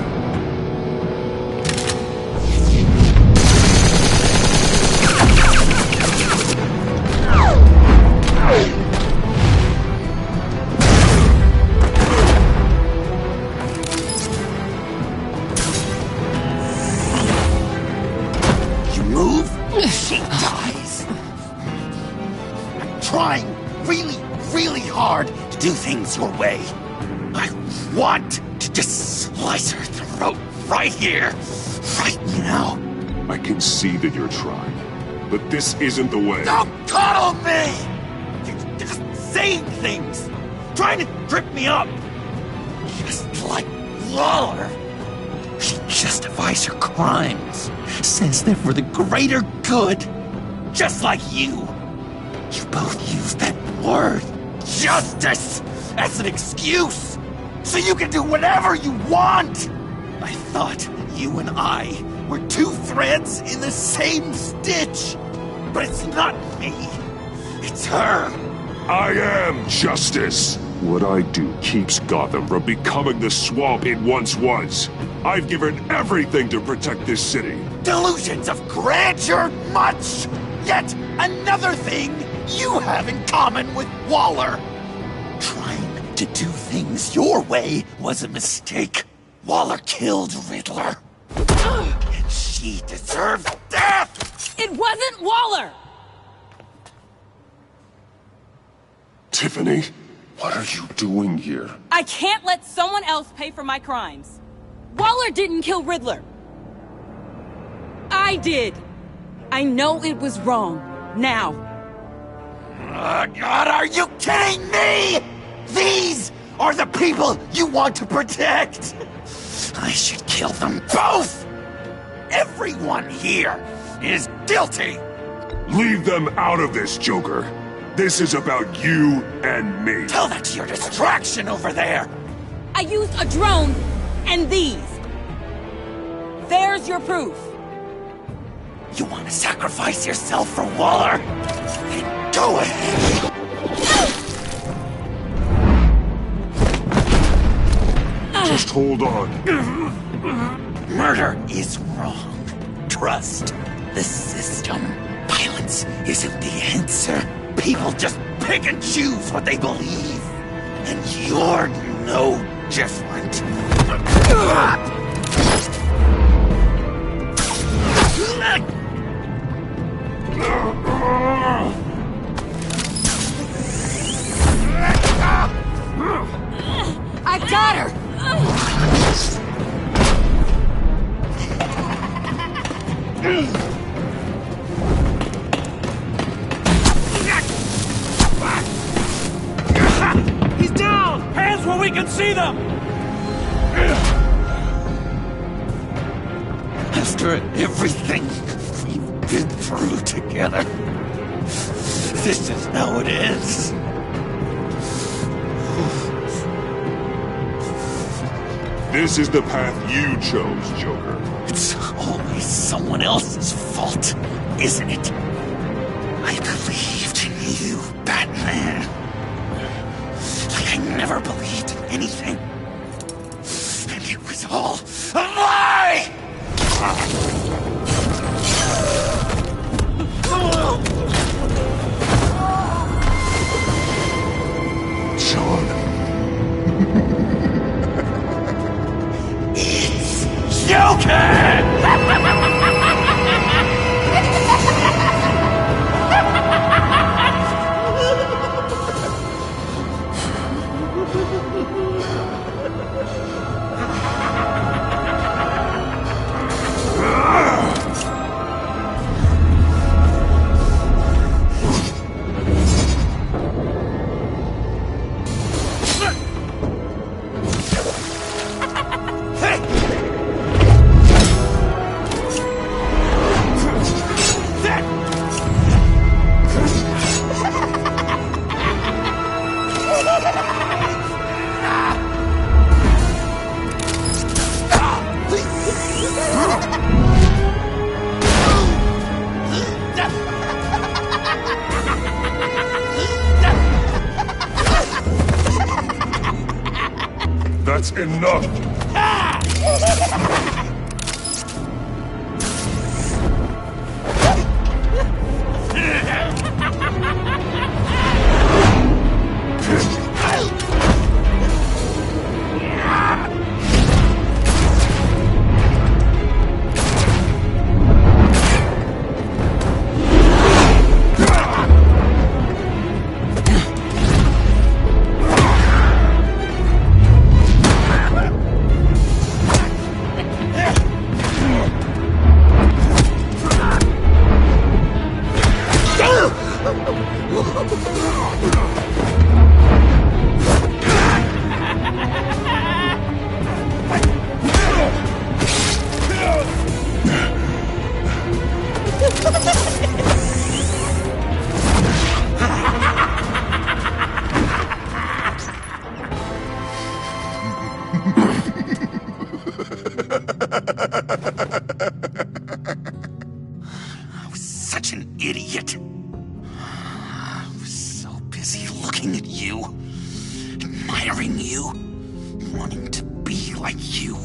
You move, she dies. I'm trying really hard to do things your way. I want to just slice her throat right here, right now. I can see that you're trying, but this isn't the way. Don't coddle me! You're just saying things, trying to trip me up. Just like Waller. She justifies her crimes, says they're for the greater good, just like you. You both use that word, justice, as an excuse, so you can do whatever you want. I thought you and I were two threads in the same stitch, but it's not me, it's her. I am justice. What I do keeps Gotham from becoming the swamp it once was. I've given everything to protect this city. Delusions of grandeur much, yet another thing you have in common with Waller. Trying to do things your way was a mistake. Waller killed Riddler. And she deserves death! It wasn't Waller! Tiffany, what are you doing here? I can't let someone else pay for my crimes. Waller didn't kill Riddler. I did. I know it was wrong. Now. God, are you kidding me? These are the people you want to protect. I should kill them both. Everyone here is guilty. Leave them out of this, Joker. This is about you and me. Tell that to your distraction over there. I used a drone and these. There's your proof. You want to sacrifice yourself for Waller? Then go ahead. Just hold on. Murder is wrong. Trust the system. Violence isn't the answer. People just pick and choose what they believe. And you're no different. I got her! He's down! Hands where we can see them! After everything we've been through together, this is how it is. This is the path you chose, Joker. It's always someone else's fault, isn't it? I believed in you, Batman. Like I never believed in anything. And it was all a lie! Sean. It's Joker! That's enough! I was such an idiot. I was so busy looking at you, admiring you, wanting to be like you,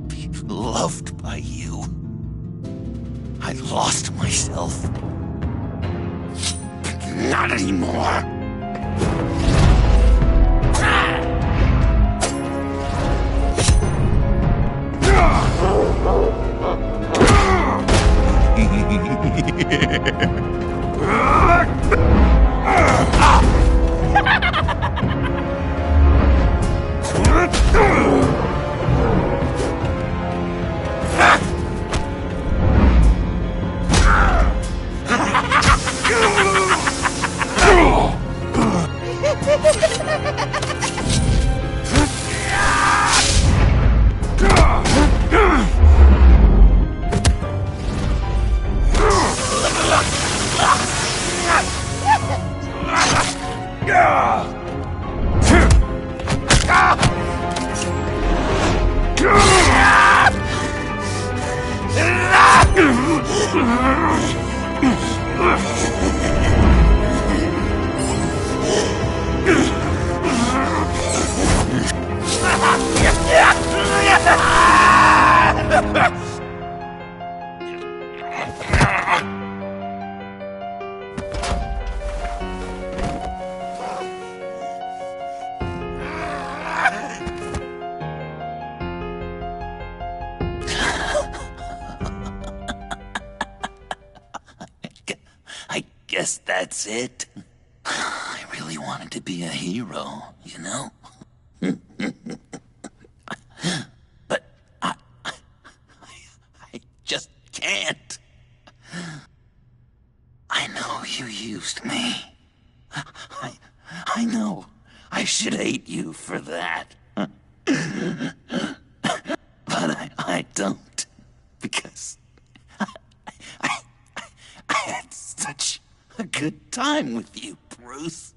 be loved by you. I lost myself. But not anymore. I guess that's it. I really wanted to be a hero, you know? But I just can't. I know you used me. I know I should hate you for that. But I don't. Because I had such a good time with you, Bruce.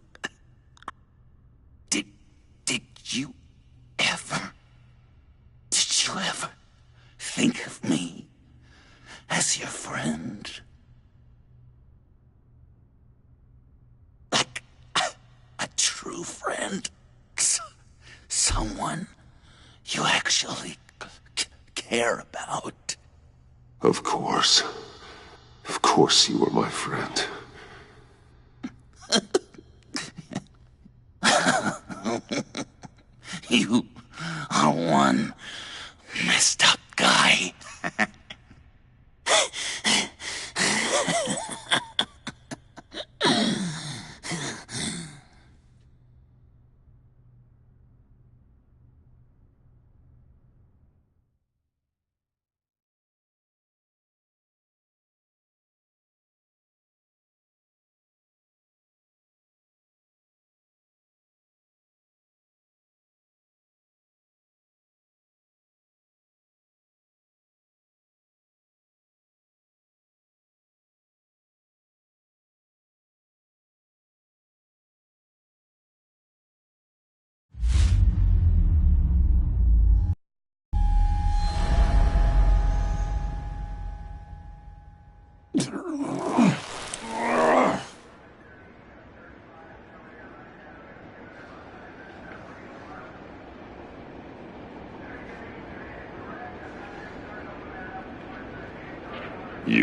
Did you ever think of me as your friend? Like a true friend? Someone you actually care about? Of course. Of course you were my friend. You are one messed up guy.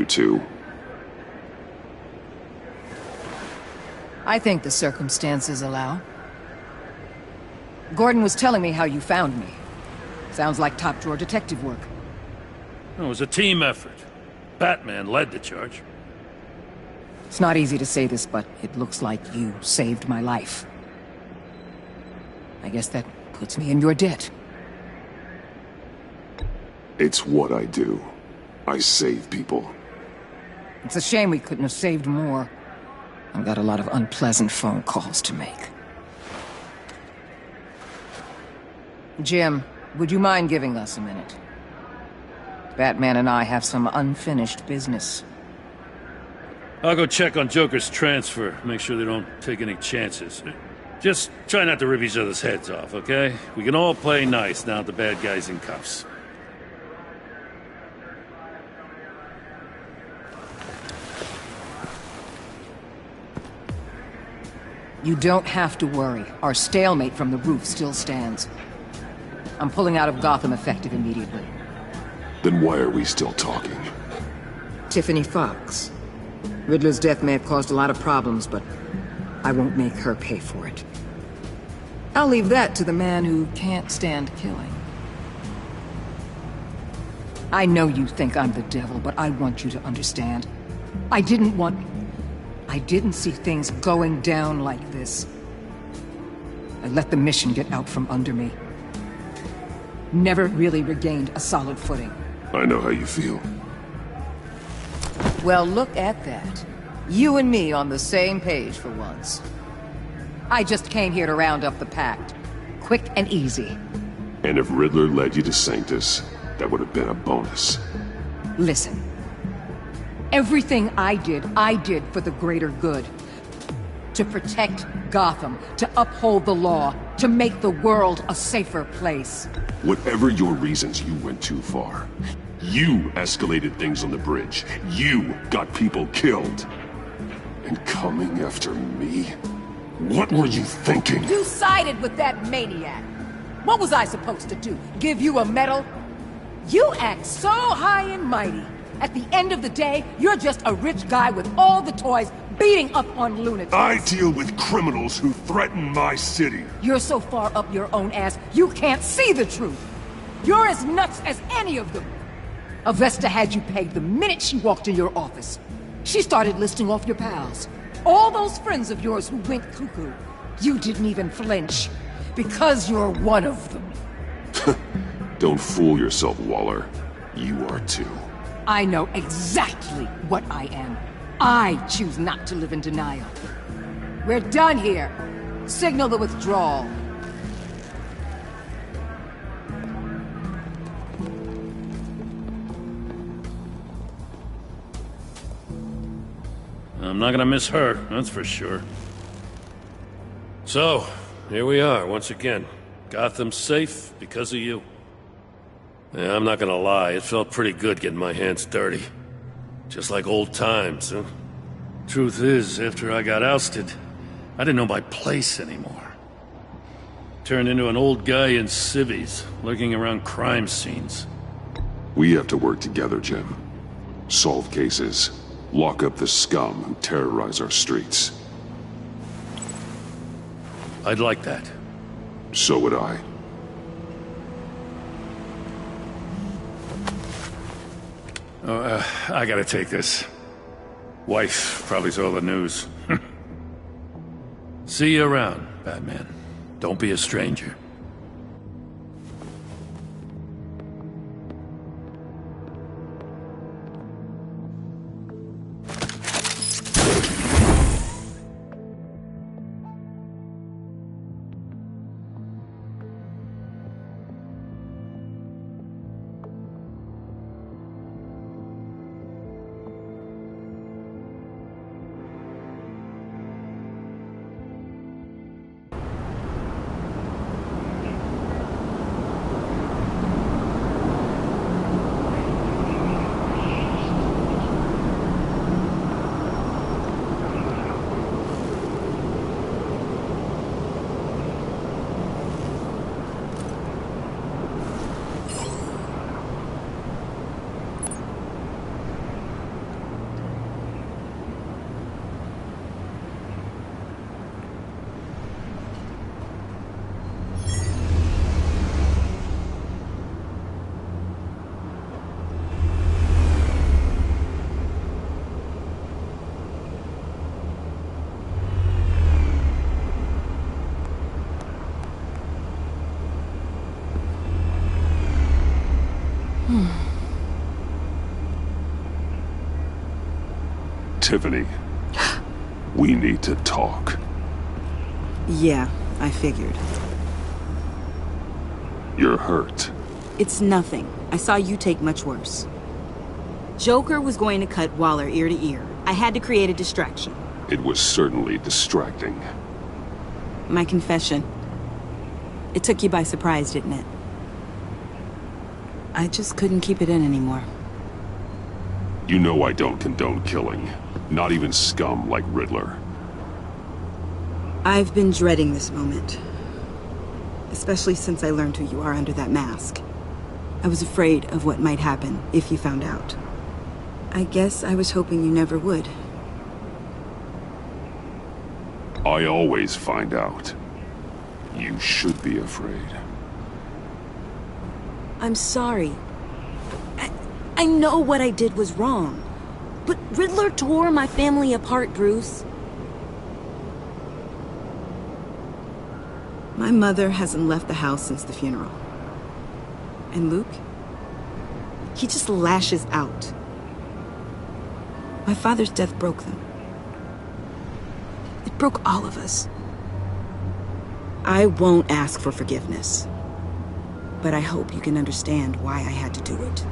too? I think the circumstances allow. Gordon was telling me how you found me. Sounds like top-drawer detective work. It was a team effort. Batman led the charge. It's not easy to say this, but it looks like you saved my life. I guess that puts me in your debt. It's what I do. I save people. It's a shame we couldn't have saved more. I've got a lot of unpleasant phone calls to make. Jim, would you mind giving us a minute? Batman and I have some unfinished business. I'll go check on Joker's transfer, make sure they don't take any chances. Just try not to rip each other's heads off, okay? We can all play nice now that the bad guy's in cuffs. You don't have to worry. Our stalemate from the roof still stands. I'm pulling out of Gotham effective immediately. Then why are we still talking? Tiffany Fox. Riddler's death may have caused a lot of problems, but I won't make her pay for it. I'll leave that to the man who can't stand killing. I know you think I'm the devil, but I want you to understand. I didn't see things going down like this. I let the mission get out from under me. Never really regained a solid footing. I know how you feel. Well, look at that. You and me on the same page for once. I just came here to round up the pact. Quick and easy. And if Riddler led you to Sanctus, that would have been a bonus. Listen. Everything I did for the greater good. To protect Gotham, to uphold the law, to make the world a safer place. Whatever your reasons, you went too far. You escalated things on the bridge. You got people killed. And coming after me? What were you thinking? You sided with that maniac. What was I supposed to do? Give you a medal? You act so high and mighty. At the end of the day, you're just a rich guy with all the toys beating up on lunatics. I deal with criminals who threaten my city. You're so far up your own ass, you can't see the truth. You're as nuts as any of them. Avesta had you pegged the minute she walked in your office. She started listing off your pals. All those friends of yours who went cuckoo. You didn't even flinch. Because you're one of them. Don't fool yourself, Waller. You are too. I know exactly what I am. I choose not to live in denial. We're done here. Signal the withdrawal. I'm not gonna miss her, that's for sure. So, here we are, once again. Gotham's safe because of you. Yeah, I'm not gonna lie, it felt pretty good getting my hands dirty. Just like old times, huh? Truth is, after I got ousted, I didn't know my place anymore. Turned into an old guy in civvies, lurking around crime scenes. We have to work together, Jim. Solve cases. Lock up the scum who terrorize our streets. I'd like that. So would I. I gotta take this. Wife probably saw the news. See you around, Batman. Don't be a stranger. Tiffany, we need to talk. Yeah, I figured. You're hurt. It's nothing. I saw you take much worse. Joker was going to cut Waller ear to ear. I had to create a distraction. It was certainly distracting. My confession. It took you by surprise, didn't it? I just couldn't keep it in anymore. You know I don't condone killing. Not even scum like Riddler. I've been dreading this moment. Especially since I learned who you are under that mask. I was afraid of what might happen if you found out. I guess I was hoping you never would. I always find out. You should be afraid. I'm sorry. I know what I did was wrong. But Riddler tore my family apart, Bruce. My mother hasn't left the house since the funeral. And Luke? He just lashes out. My father's death broke them. It broke all of us. I won't ask for forgiveness. But I hope you can understand why I had to do it.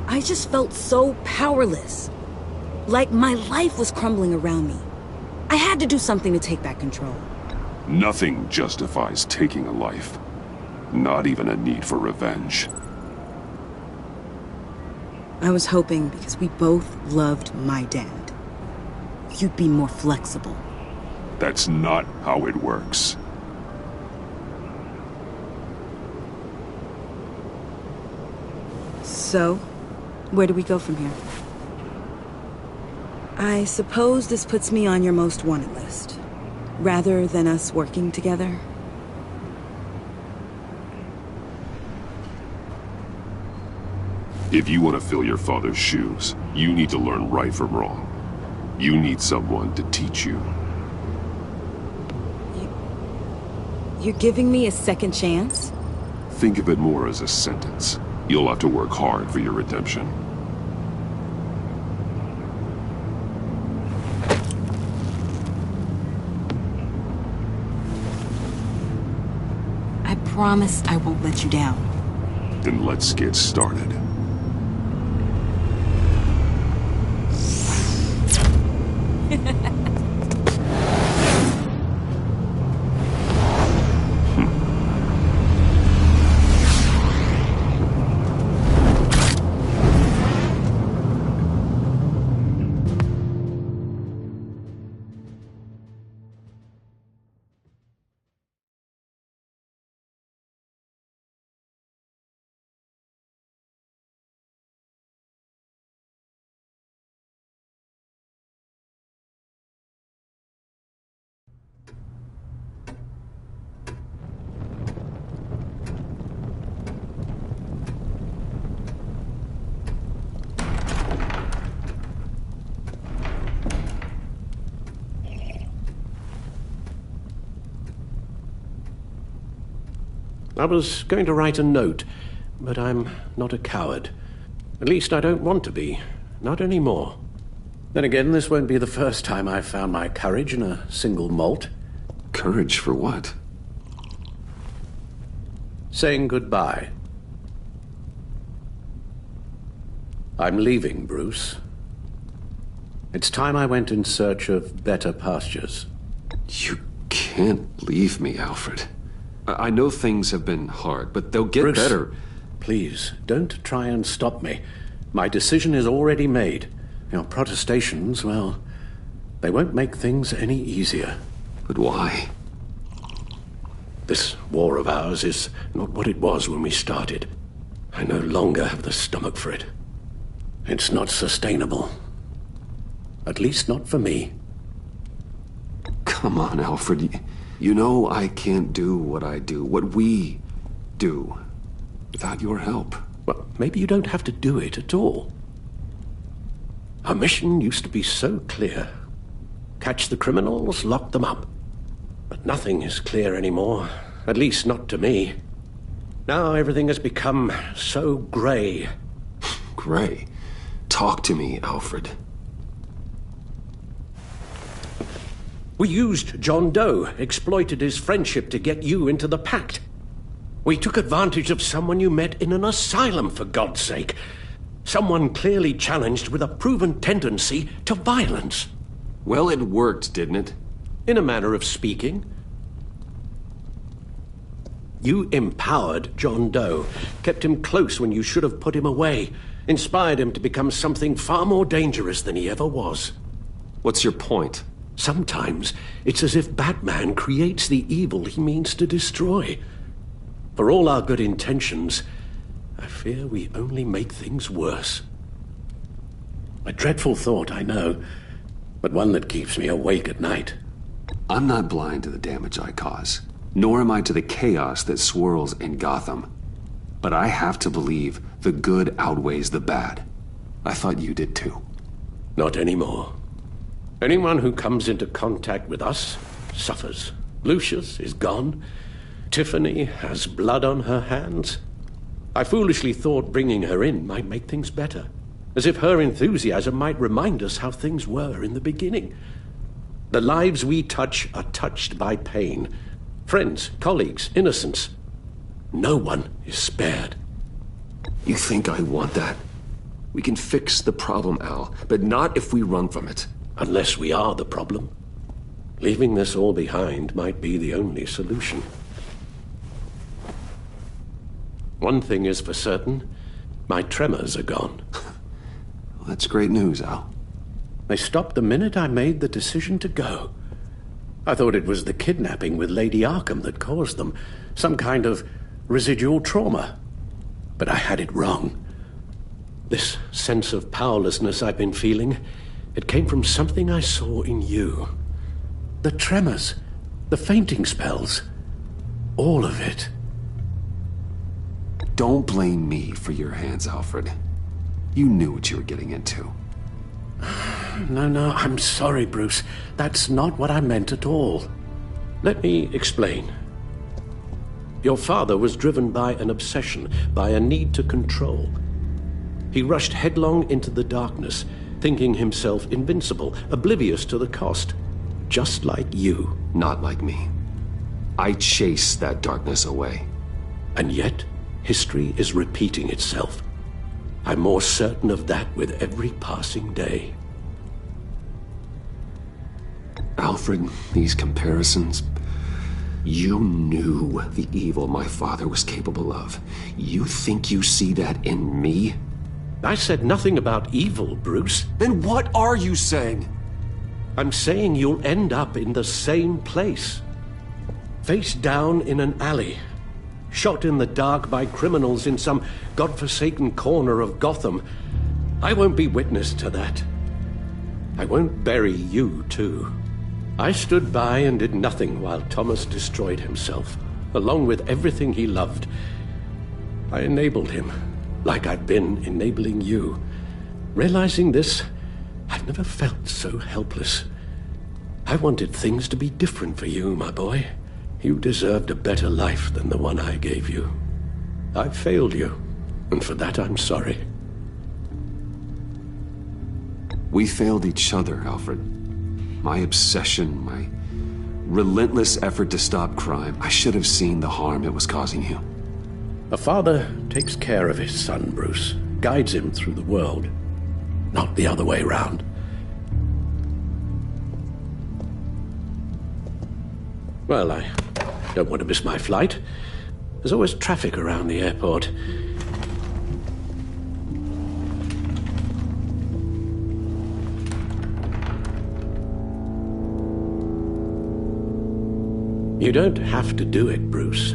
I just felt so powerless. Like my life was crumbling around me. I had to do something to take back control. Nothing justifies taking a life. Not even a need for revenge. I was hoping because we both loved my dad, you'd be more flexible. That's not how it works. So, where do we go from here? I suppose this puts me on your most wanted list. Rather than us working together. If you want to fill your father's shoes, you need to learn right from wrong. You need someone to teach you. You're giving me a second chance? Think of it more as a sentence. You'll have to work hard for your redemption. I promise I won't let you down. Then let's get started. I was going to write a note, but I'm not a coward. At least I don't want to be. Not anymore. Then again, this won't be the first time I've found my courage in a single malt. Courage for what? Saying goodbye. I'm leaving, Bruce. It's time I went in search of better pastures. You can't leave me, Alfred. I know things have been hard, but they'll get Bruce, better. Please, don't try and stop me. My decision is already made. Your protestations, well, they won't make things any easier. But why? This war of ours is not what it was when we started. I no longer have the stomach for it. It's not sustainable. At least not for me. Come on, Alfred. You know I can't do what I do, what we do, without your help. Well, maybe you don't have to do it at all. Our mission used to be so clear. Catch the criminals, lock them up. But nothing is clear anymore, at least not to me. Now everything has become so grey. Grey? Talk to me, Alfred. We used John Doe, exploited his friendship to get you into the pact. We took advantage of someone you met in an asylum, for God's sake. Someone clearly challenged with a proven tendency to violence. Well, it worked, didn't it? In a manner of speaking. You empowered John Doe, kept him close when you should have put him away, inspired him to become something far more dangerous than he ever was. What's your point? Sometimes it's as if Batman creates the evil he means to destroy. For all our good intentions, I fear we only make things worse. A dreadful thought, I know, but one that keeps me awake at night. I'm not blind to the damage I cause, nor am I to the chaos that swirls in Gotham. But I have to believe the good outweighs the bad. I thought you did too. Not anymore. Anyone who comes into contact with us suffers. Lucius is gone. Tiffany has blood on her hands. I foolishly thought bringing her in might make things better, as if her enthusiasm might remind us how things were in the beginning. The lives we touch are touched by pain. Friends, colleagues, innocents. No one is spared. You think I want that? We can fix the problem, Al, but not if we run from it. Unless we are the problem. Leaving this all behind might be the only solution. One thing is for certain, my tremors are gone. Well, that's great news, Al. They stopped the minute I made the decision to go. I thought it was the kidnapping with Lady Arkham that caused them, some kind of residual trauma. But I had it wrong. This sense of powerlessness I've been feeling, it came from something I saw in you. The tremors, the fainting spells, all of it. Don't blame me for your hands, Alfred. You knew what you were getting into. No, I'm sorry, Bruce. That's not what I meant at all. Let me explain. Your father was driven by an obsession, by a need to control. He rushed headlong into the darkness, thinking himself invincible, oblivious to the cost. Just like you. Not like me. I chase that darkness away. And yet, history is repeating itself. I'm more certain of that with every passing day. Alfred, these comparisons... You knew the evil my father was capable of. You think you see that in me? I said nothing about evil, Bruce. Then what are you saying? I'm saying you'll end up in the same place. Face down in an alley. Shot in the dark by criminals in some godforsaken corner of Gotham. I won't be witness to that. I won't bury you, too. I stood by and did nothing while Thomas destroyed himself, along with everything he loved. I enabled him, like I've been enabling you. Realizing this, I've never felt so helpless. I wanted things to be different for you, my boy. You deserved a better life than the one I gave you. I failed you, and for that I'm sorry. We failed each other, Alfred. My obsession, my relentless effort to stop crime. I should have seen the harm it was causing you. A father takes care of his son, Bruce. Guides him through the world. Not the other way round. Well, I don't want to miss my flight. There's always traffic around the airport. You don't have to do it, Bruce.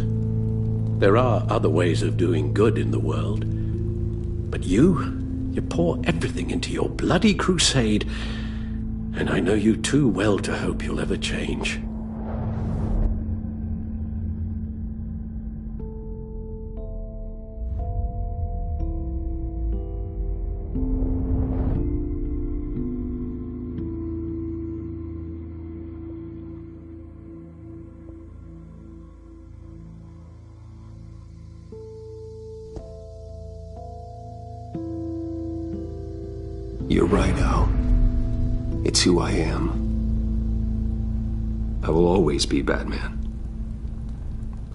There are other ways of doing good in the world. But you pour everything into your bloody crusade, and I know you too well to hope you'll ever change. You're right, Al. It's who I am. I will always be Batman.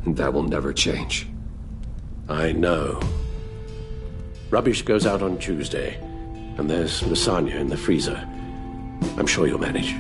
And that will never change. I know. Rubbish goes out on Tuesday, and there's lasagna in the freezer. I'm sure you'll manage.